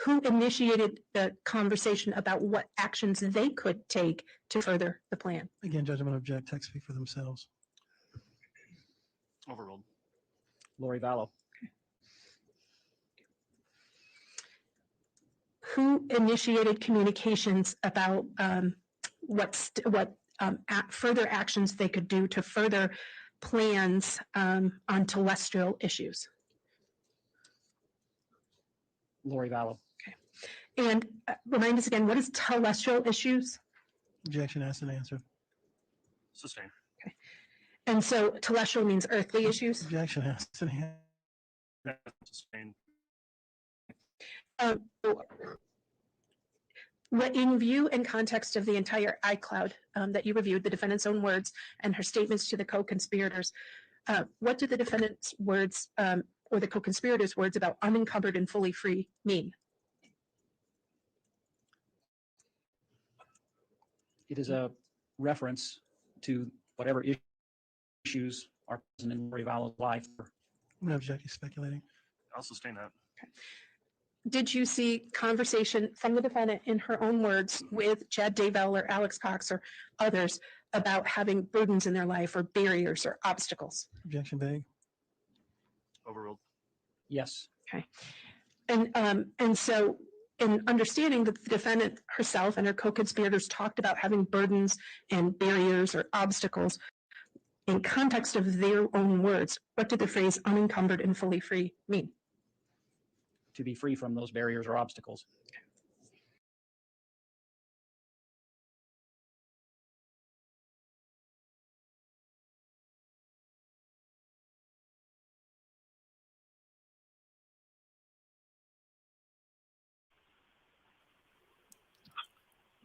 Who initiated the conversation about what actions they could take to further the plan? Again, judge, I'm going to object. Texts speak for themselves. Overruled. Lori Vallow. Who initiated communications about further actions they could do to further plans on telestial issues? Lori Vallow. Okay. And remind us again, what is telestial issues? Objection asked and answered. Sustained. Okay. And so telestial means earthly issues? Objection asked and answered. Sustained. In view and context of the entire iCloud that you reviewed, the defendant's own words and her statements to the co-conspirators, what do the defendant's words or the co-conspirators' words about unencumbered and fully free mean? It is a reference to whatever issues are present in Lori Vallow's life. I'm going to object. He's speculating. I'll sustain that. Okay. Did you see conversation from the defendant in her own words with Chad Daybell or Alex Cox or others about having burdens in their life or barriers or obstacles? Objection vague. Overruled. Yes. Okay. And so in understanding that the defendant herself and her co-conspirators talked about having burdens and barriers or obstacles, in context of their own words, what did the phrase unencumbered and fully free mean? To be free from those barriers or obstacles.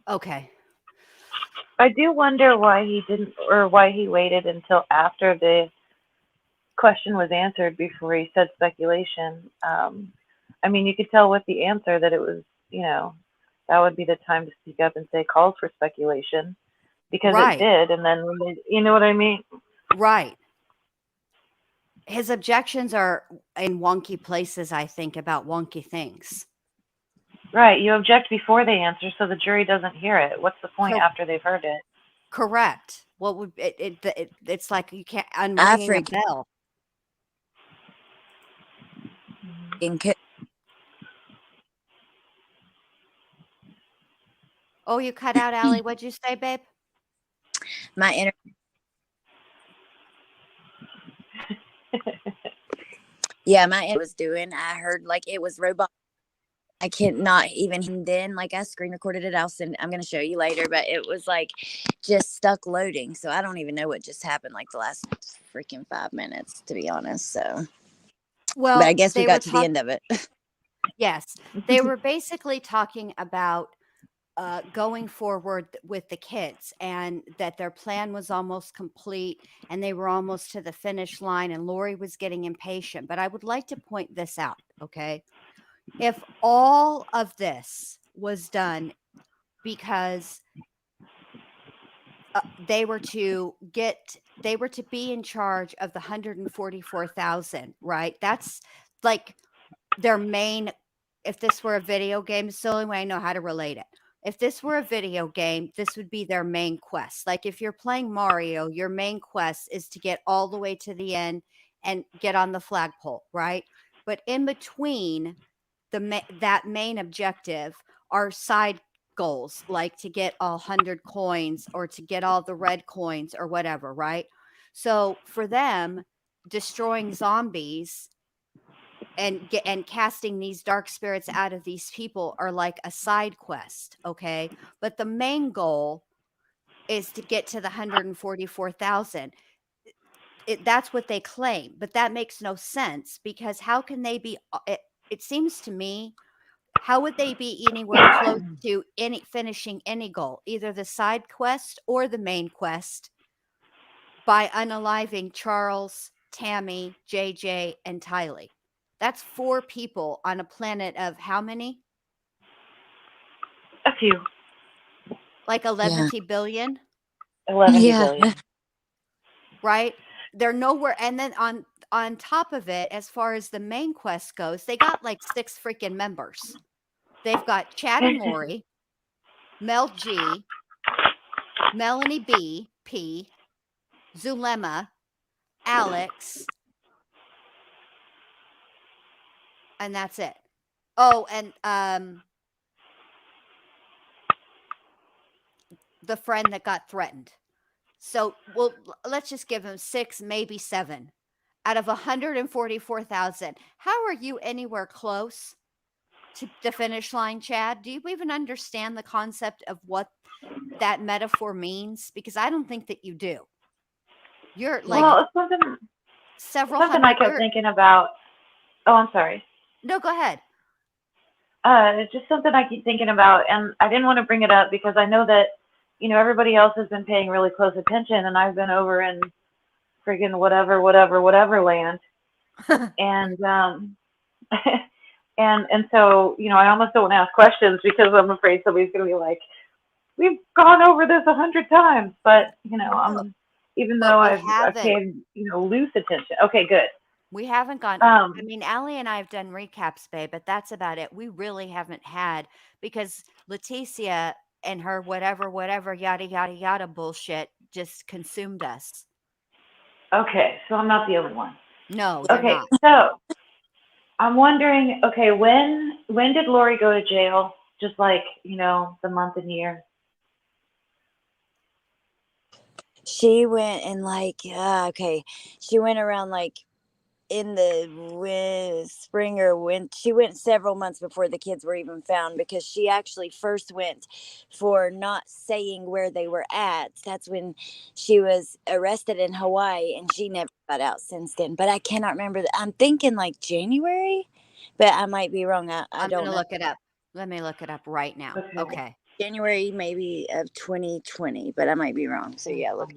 Okay. I do wonder why he didn't, or why he waited until after the question was answered before he said speculation. I mean, you could tell with the answer that it was, that would be the time to speak up and say calls for speculation. because it Right. did. And then when they, you know what I mean? Right. His objections are in wonky places, I think, about wonky things. Right. You object before they answer, so the jury doesn't hear it. What's the point after they've heard it? Correct. What would it's like you can't unringing a bell. Oh, you cut out, Allie. What'd you say, babe? My yeah, my was doing. I heard like it was robot. I can't not even then. Like I screen recorded it. I'm gonna show you later, but it was like just stuck loading. So I don't even know what just happened. Like the last freaking 5 minutes, to be honest. So, well, but I guess we got to the end of it. Yes, they were basically talking about going forward with the kids, and that their plan was almost complete and they were almost to the finish line, and Lori was getting impatient. But I would like to point this out, okay? If all of this was done because they were to be in charge of the 144,000, right? That's like their main. If this were a video game, it's the only way I know how to relate it. If this were a video game, this would be their main quest. Like if you're playing Mario, your main quest is to get all the way to the end and get on the flagpole, right? But in between that main objective are side goals, like to get all 100 coins or to get all the red coins or whatever, right? So for them, destroying zombies and casting these dark spirits out of these people are like a side quest, okay? But the main goal is to get to the 144,000. That's what they claim, but that makes no sense, because how can they be it seems to me, how would they be anywhere close to finishing any goal, either the side quest or the main quest, by unaliving Charles, Tammy, JJ, and Tylee? That's 4 people on a planet of how many? A few. Like 11 billion? 11 billion. Right? They're nowhere. And then on top of it, as far as the main quest goes, they got like 6 freaking members. They've got Chad and Lori, Mel G, Melanie B, P, Zulema, Alex, and that's it. Oh, and the friend that got threatened. So, well, let's just give him 6, maybe 7 out of 144,000. How are you anywhere close to the finish line, Chad? Do you even understand the concept of what that metaphor means? Because I don't think that you do. You're like, well, it's something I kept thinking about. Oh, I'm sorry. No, go ahead. It's just something I keep thinking about, and I didn't want to bring it up because I know that, you know, everybody else has been paying really close attention, and I've been over in friggin' whatever land. And and so, you know, I almost don't want to ask questions because I'm afraid somebody's going to be like, we've gone over this 100 times. But, you know, even though I've paid, you know, loose attention. Okay, good. We haven't gone. I mean, Allie and I have done recaps, babe, but that's about it. We really haven't had, because Leticia and her whatever yada yada yada bullshit just consumed us. Okay, so I'm not the only one. No, they're okay, not. So I'm wondering, okay, when did Lori go to jail? Just like, you know, the month and year. She went in like she went around like in the spring or winter. She went several months before the kids were even found, because she actually first went for not saying where they were at. That's when she was arrested in Hawaii, and she never got out since then. But I cannot remember. I'm thinking like January, but I might be wrong. I don't know. Look it up. Let me look it up right now. Okay. January maybe of 2020, but I might be wrong. So yeah, look.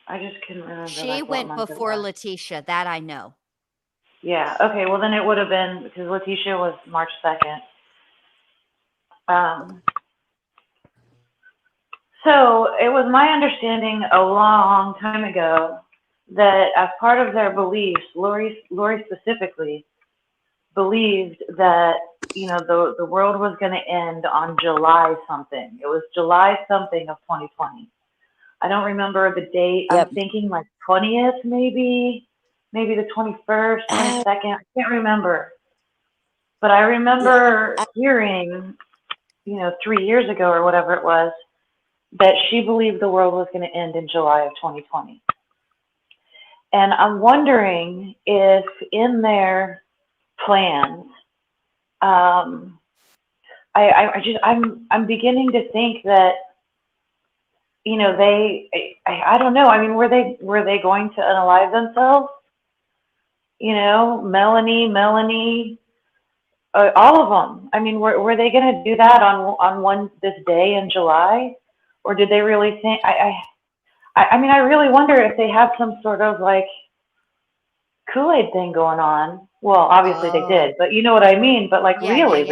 I just couldn't remember. She went before Leticia, that I know. Yeah. Okay. Well, then it would have been, because Leticia was March 2nd. So it was my understanding a long time ago that as part of their beliefs, Lori specifically believed that, you know, the world was going to end on July something. It was July something of 2020. I don't remember the date. Yep. I'm thinking like 20th, maybe the 21st, 22nd. I can't remember. But I remember hearing, you know, 3 years ago or whatever it was, that she believed the world was going to end in July of 2020. And I'm wondering if in their plans, I'm beginning to think that, you know, I don't know. I mean, were they going to unalive themselves? You know, Melanie, all of them. I mean, were they going to do that on this day in July, or did they really think? I mean, I really wonder if they have some sort of like Kool-Aid thing going on. Well, obviously they did, but you know what I mean. But like, really.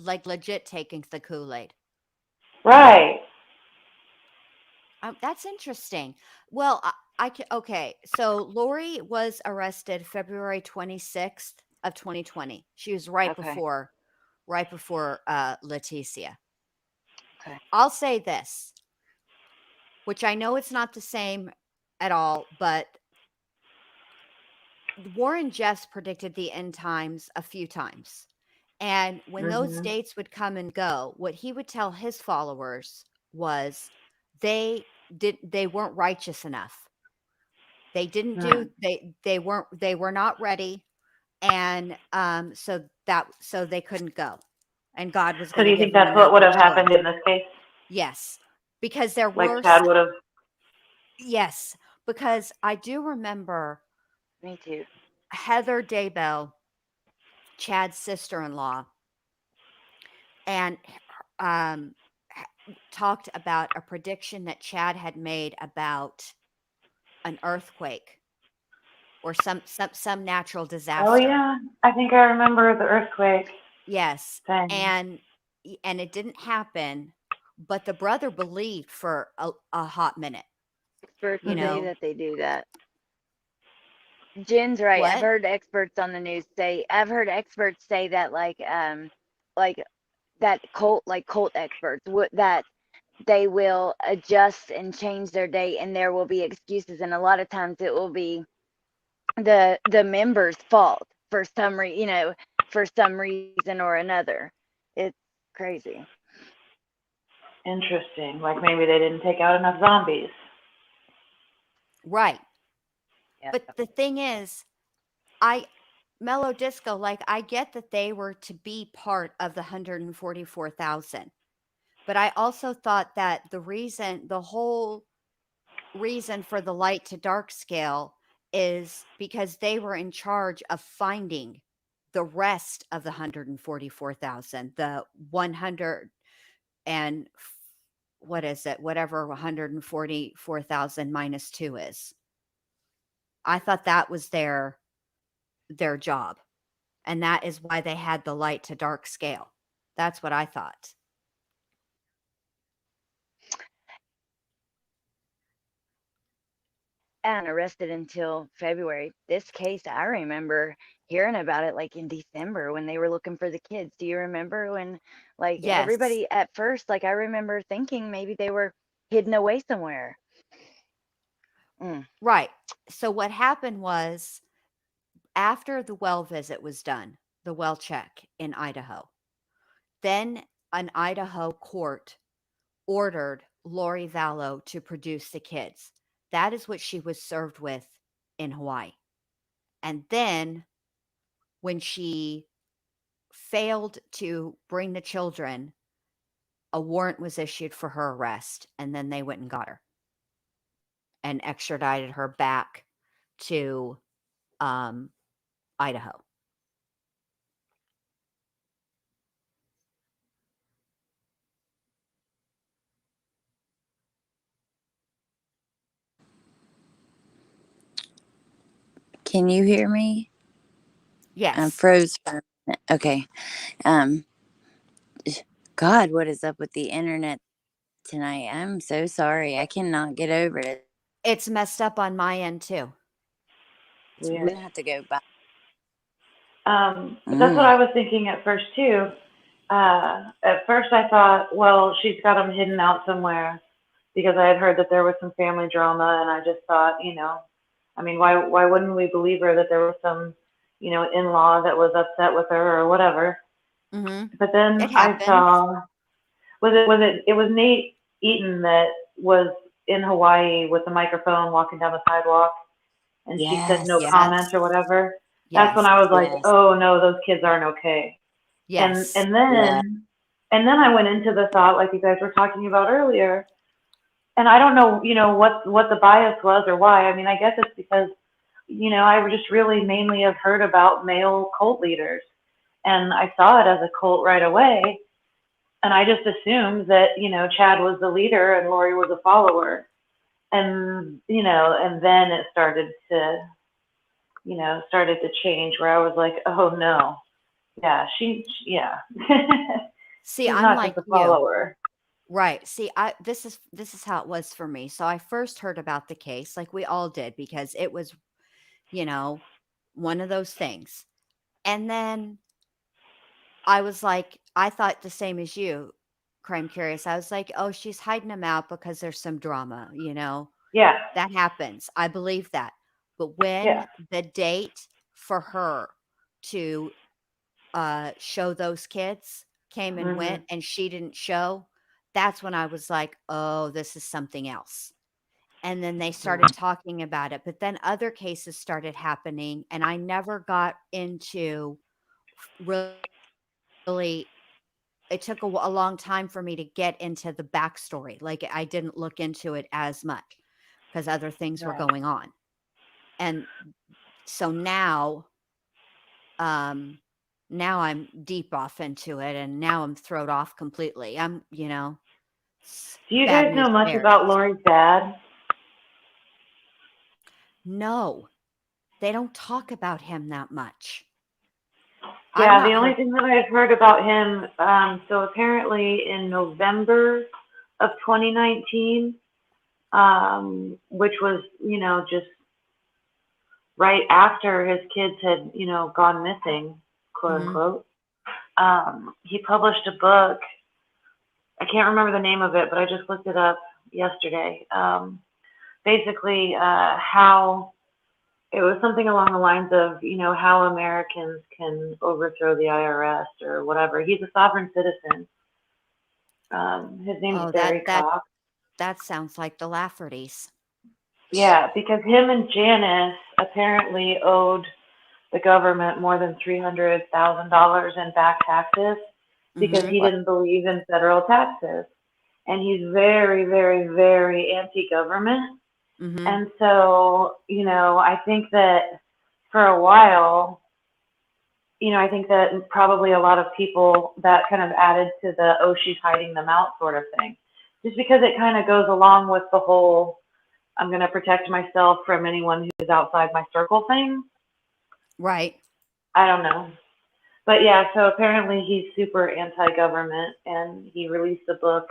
Like legit taking the Kool-Aid. Right. That's interesting. Well, okay. So Lori was arrested February 26th of 2020. She was right before Leticia. Okay. I'll say this, which I know it's not the same at all, but Warren Jeffs predicted the end times a few times. And when those dates would come and go, what he would tell his followers was they weren't righteous enough. They didn't do they were not ready, and so they couldn't go. And God was So going do to you give think them that's what would have another happened in this case? Yes, because there Like were Chad would have. Yes, because I do remember Me too. Heather Daybell, Chad's sister-in-law, and talked about a prediction that Chad had made about an earthquake or some natural disaster. Oh yeah, I think I remember the earthquake. Yes, thing. and it didn't happen, but the brother believed for a hot minute. Experts say that they do that. Jen's right. What? I've heard experts on the news say. I've heard experts say that, like that cult experts that they will adjust and change their date, and there will be excuses, and a lot of times it will be the members' fault for some reason or another. It's crazy. Interesting. Like maybe they didn't take out enough zombies. Right. Yeah. But the thing is, Mellow Disco, like I get that they were to be part of the 144,000. But I also thought that the whole reason for the light to dark scale is because they were in charge of finding the rest of the 144,000, the 100 and what is it? Whatever 144,000 minus 2 is. I thought that was their job. And that is why they had the light to dark scale. That's what I thought. And arrested until February. This case, I remember hearing about it like in December when they were looking for the kids. Do you remember when, like, Yes. everybody at first, like, I remember thinking maybe they were hidden away somewhere. Right. So what happened was after the well visit was done, the well check in Idaho, then an Idaho court ordered Lori Vallow to produce the kids. That is what she was served with in Hawaii. And then when she failed to bring the children, a warrant was issued for her arrest, and then they went and got her and extradited her back to Idaho. Can you hear me? Yes. I froze for a minute. Okay. God, what is up with the internet tonight. I'm so sorry. I cannot get over it. It's messed up on my end too. We're gonna have to go back. That's what I was thinking at first too. At first I thought, well, she's got him hidden out somewhere because I had heard that there was some family drama, and I just thought, I mean, why wouldn't we believe her that there was some, in-law that was upset with her or whatever? Mm-hmm. But then I saw, it was Nate Eaton that was in Hawaii with the microphone walking down the sidewalk, and she said no comments or whatever. That's when I was like, oh no, those kids aren't okay. Yes. And then I went into the thought, like you guys were talking about earlier, and I don't know, what the bias was or why. I mean, I guess it's because, I just really mainly have heard about male cult leaders, and I saw it as a cult right away, and I just assumed that, Chad was the leader and Lori was a follower, and and then it started to change, where I was like, oh no, yeah, yeah. See, She's I'm not like just a follower. Right. See, this is how it was for me. So I first heard about the case, like we all did, because it was, one of those things. And then I was like, I thought the same as you, Crime Curious. I was like, oh, she's hiding him out because there's some drama, Yeah. That happens. I believe that. But when the date for her to show those kids came and went and she didn't show, that's when I was like, oh, this is something else. And then they started talking about it. But then other cases started happening, and I never got into really, it took a long time for me to get into the backstory. Like, I didn't look into it as much because other things were going on. And so now I'm deep off into it, and now I'm thrown off completely. I'm, Do you guys know much about Lori's dad? No, they don't talk about him that much. Yeah, the only thing that I've heard about him, so apparently in November of 2019, which was, just right after his kids had, gone missing, quote unquote, he published a book. I can't remember the name of it, but I just looked it up yesterday. Basically, how it was something along the lines of, how Americans can overthrow the IRS or whatever. He's a sovereign citizen. His name is Barry Cox. That sounds like the Laffertys. Yeah, because him and Janice apparently owed the government more than $300,000 in back taxes because he didn't believe in federal taxes. And he's very, very, very anti-government. And so, I think that for a while, I think that probably a lot of people that kind of added to the, oh, she's hiding them out sort of thing. Just because it kind of goes along with the whole, I'm going to protect myself from anyone who's outside my circle thing. Right. I don't know. But yeah, so apparently he's super anti-government, and he released a book,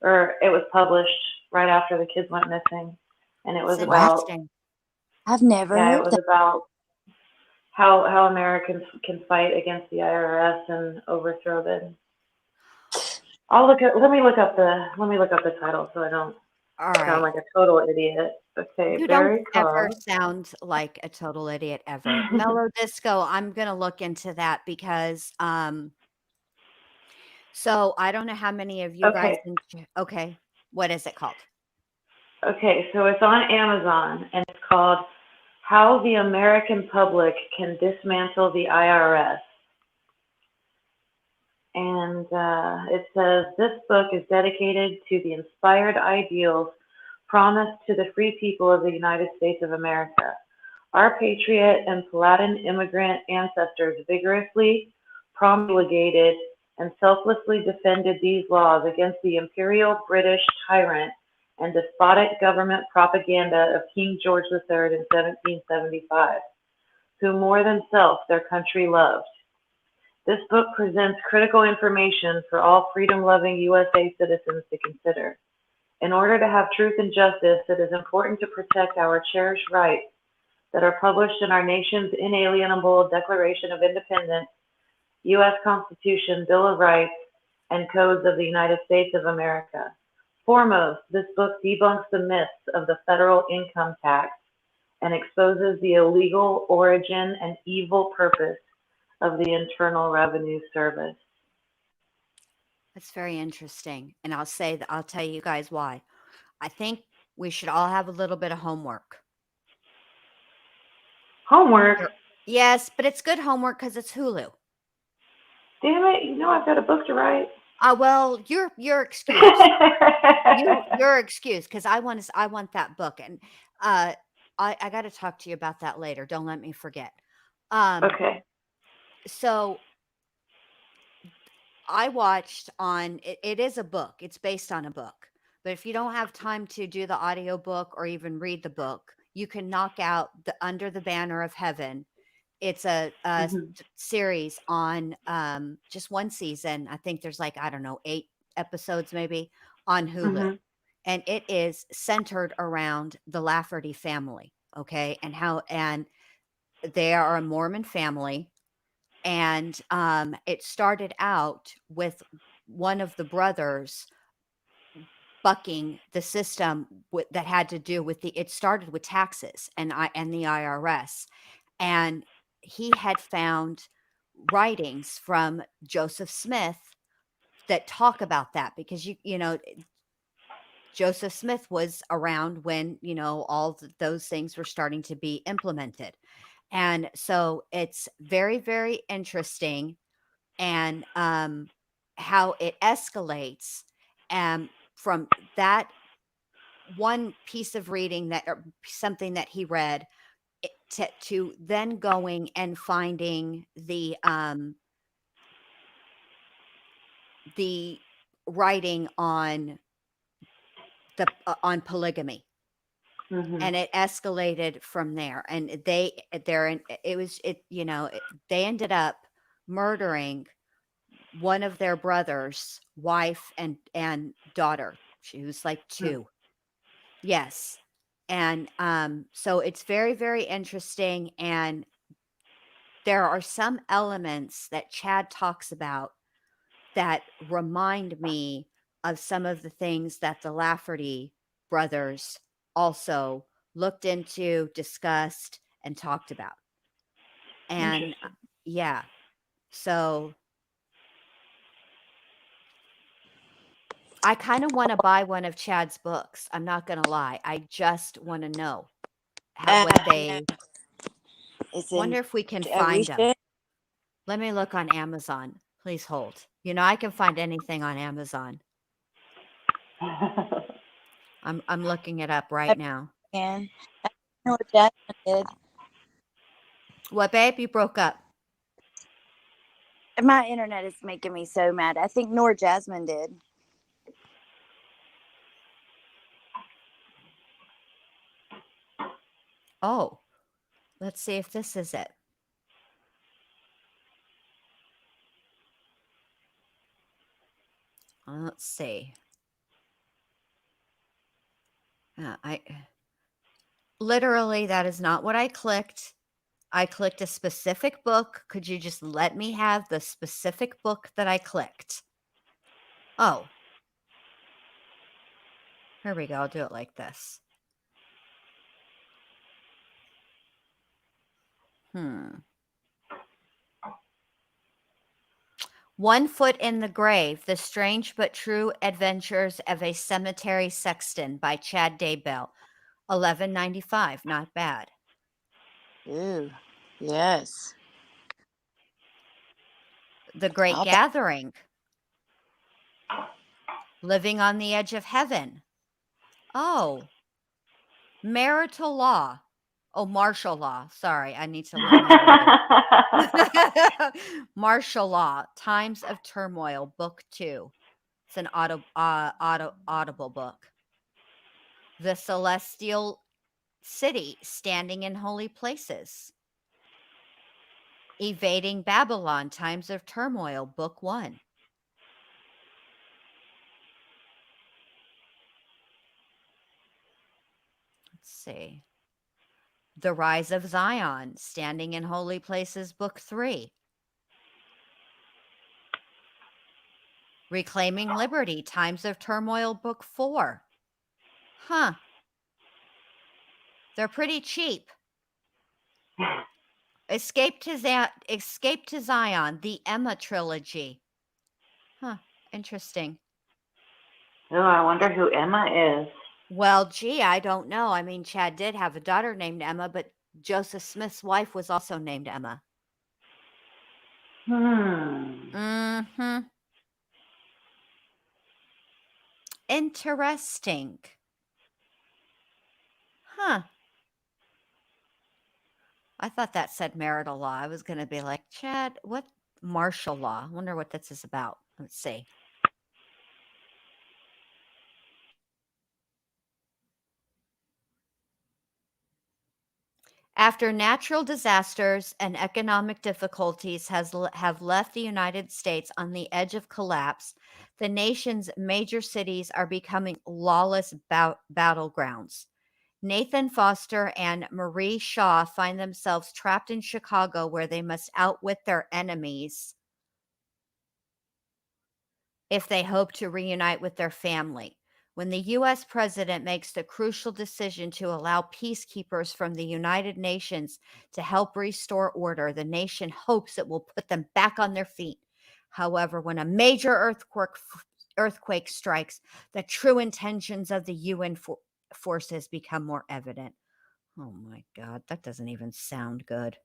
or it was published right after the kids went missing. And it was about, I've never heard it was about how Americans can fight against the IRS and overthrow them. Let me look up the title so I don't sound like a total idiot. Okay, you Barry don't ever Cox. sound like a total idiot ever. Mellow Disco, I'm gonna look into that because so I don't know how many of you guys what is it called? Okay, so it's on Amazon, and it's called How the American Public Can Dismantle the IRS. And it says, this book is dedicated to the inspired ideals promised to the free people of the United States of America. Our patriot and Palladian immigrant ancestors vigorously promulgated and selflessly defended these laws against the imperial British tyrant and despotic government propaganda of King George III in 1775, who more than self their country loved. This book presents critical information for all freedom-loving USA citizens to consider. In order to have truth and justice, it is important to protect our cherished rights that are published in our nation's inalienable Declaration of Independence, U.S. Constitution, Bill of Rights, and Codes of the United States of America. Foremost, this book debunks the myths of the federal income tax and exposes the illegal origin and evil purpose of the Internal Revenue Service. That's very interesting. And I'll tell you guys why. I think we should all have a little bit of homework. Homework? Yes, but it's good homework because it's Hulu. Damn it, you know I've got a book to write. Well, you're excused. You're excused because I want that book. And I got to talk to you about that later. Don't let me forget. Okay. So I watched on it is a book. It's based on a book. But if you don't have time to do the audio book or even read the book, you can knock out the Under the Banner of Heaven. It's a series on just one season. I think there's like, I don't know, 8 episodes maybe on Hulu. And it is centered around the Lafferty family. Okay. And they are a Mormon family. And it started out with one of the brothers bucking the system that had to do with it started with taxes and the IRS. And he had found writings from Joseph Smith that talk about that because you know Joseph Smith was around when all those things were starting to be implemented. And so it's very, very interesting and how it escalates from that one piece of reading that or something that he read to then going and finding the writing on polygamy. And it escalated from there. And they ended up murdering one of their brothers' wife and daughter. She was like 2. Yes. And so it's very, very interesting. And there are some elements that Chad talks about that remind me of some of the things that the Lafferty brothers also looked into, discussed, and talked about. And yeah, so I kind of want to buy one of Chad's books. I'm not going to lie. I just want to know what they wonder if we can find them. Let me look on Amazon. Please hold. I can find anything on Amazon. I'm looking it up right now. And I know what Jasmine did. What, babe? You broke up. My internet is making me so mad. I think Nor Jasmine did. Oh, let's see if this is it. Let's see. Literally, that is not what I clicked. I clicked a specific book. Could you just let me have the specific book that I clicked? Oh. Here we go. I'll do it like this. 1 Foot in the Grave, The Strange But True Adventures of a Cemetery Sexton by Chad Daybell. $11.95. Not bad. Ooh, yes. The Great Gathering. Living on the Edge of Heaven. Oh. Marital Law. Oh, martial law. Sorry, I need to learn how to Martial Law, Times of Turmoil, Book 2. It's an audible book. The Celestial City, Standing in Holy Places. Evading Babylon, Times of Turmoil, Book 1. Let's see. The Rise of Zion, Standing in Holy Places, Book 3. Reclaiming Liberty, Times of Turmoil, Book 4. Huh. They're pretty cheap. Escape to Zion, the Emma trilogy. Huh. Interesting. Oh, I wonder who Emma is. Well, gee, I don't know. I mean, Chad did have a daughter named Emma, but Joseph Smith's wife was also named Emma. Mm-hmm. Interesting. Huh. I thought that said marital law. I was going to be like, Chad, what martial law? I wonder what this is about. Let's see. After natural disasters and economic difficulties have left the United States on the edge of collapse, the nation's major cities are becoming lawless battlegrounds. Nathan Foster and Marie Shaw find themselves trapped in Chicago, where they must outwit their enemies if they hope to reunite with their family. When the U.S. president makes the crucial decision to allow peacekeepers from the United Nations to help restore order, the nation hopes it will put them back on their feet. However, when a major earthquake strikes, the true intentions of the UN forces become more evident. Oh my God, that doesn't even sound good.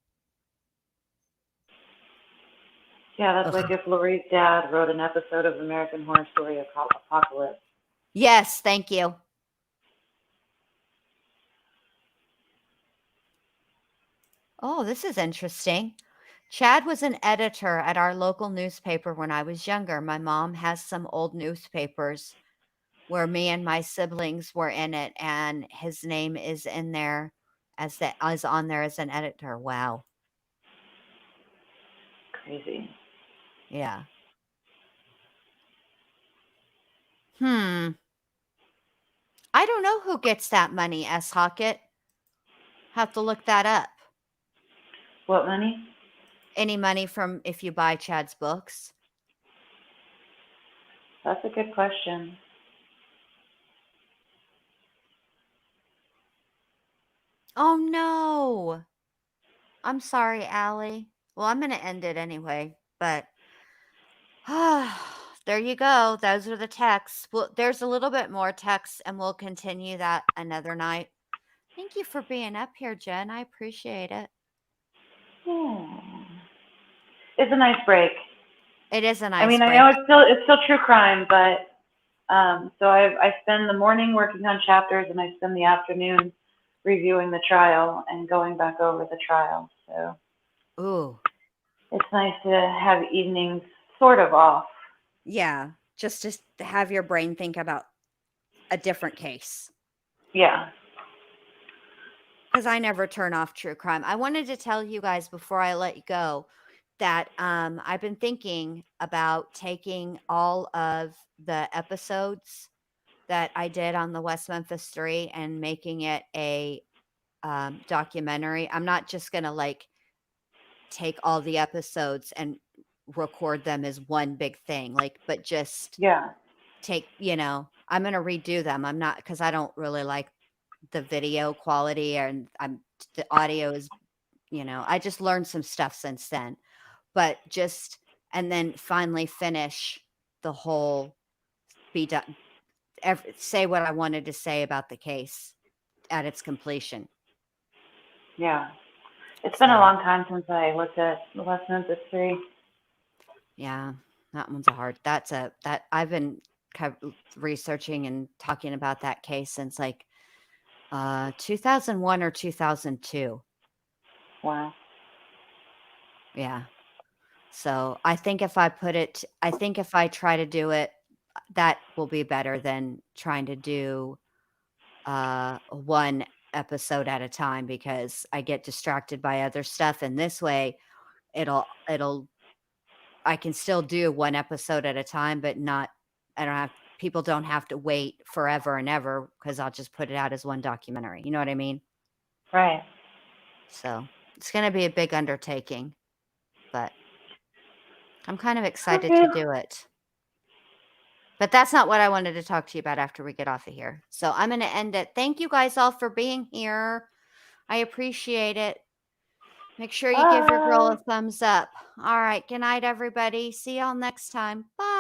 Yeah, that's like if Lori's dad wrote an episode of American Horror Story Apocalypse. Yes, thank you. Oh, this is interesting. Chad was an editor at our local newspaper when I was younger. My mom has some old newspapers where me and my siblings were in it, and his name is in there as on there as an editor. Wow. Crazy. Yeah. I don't know who gets that money, S. Hockett. Have to look that up. What money? Any money from if you buy Chad's books? That's a good question. Oh, no. I'm sorry, Allie. Well, I'm going to end it anyway, but there you go. Those are the texts. Well, there's a little bit more text, and we'll continue that another night. Thank you for being up here, Jen. I appreciate it. It's a nice break. It is a nice break. I know it's still true crime, but so I spend the morning working on chapters, and I spend the afternoon reviewing the trial and going back over the trial. So ooh, it's nice to have evenings sort of off. Yeah, just to have your brain think about a different case. Yeah. Because I never turn off true crime. I wanted to tell you guys before I let you go that I've been thinking about taking all of the episodes that I did on the West Memphis 3 and making it a documentary. I'm not just going to take all the episodes and record them as one big thing, but just take, I'm going to redo them. I'm not, because I don't really like the video quality, and the audio is, I just learned some stuff since then, but and then finally finish the whole, say what I wanted to say about the case at its completion. Yeah. It's been a long time since I looked at the West Memphis 3. Yeah, that one's that I've been researching and talking about that case since 2001 or 2002. Wow. Yeah. So I think if I try to do it, that will be better than trying to do one episode at a time, because I get distracted by other stuff. And this way, I can still do one episode at a time, but people don't have to wait forever and ever because I'll just put it out as one documentary. You know what I mean? Right. So it's going to be a big undertaking, but I'm kind of excited to do it. But that's not what I wanted to talk to you about after we get off of here. So I'm going to end it. Thank you guys all for being here. I appreciate it. Make sure you give your girl a thumbs up. All right. Good night, everybody. See y'all next time. Bye.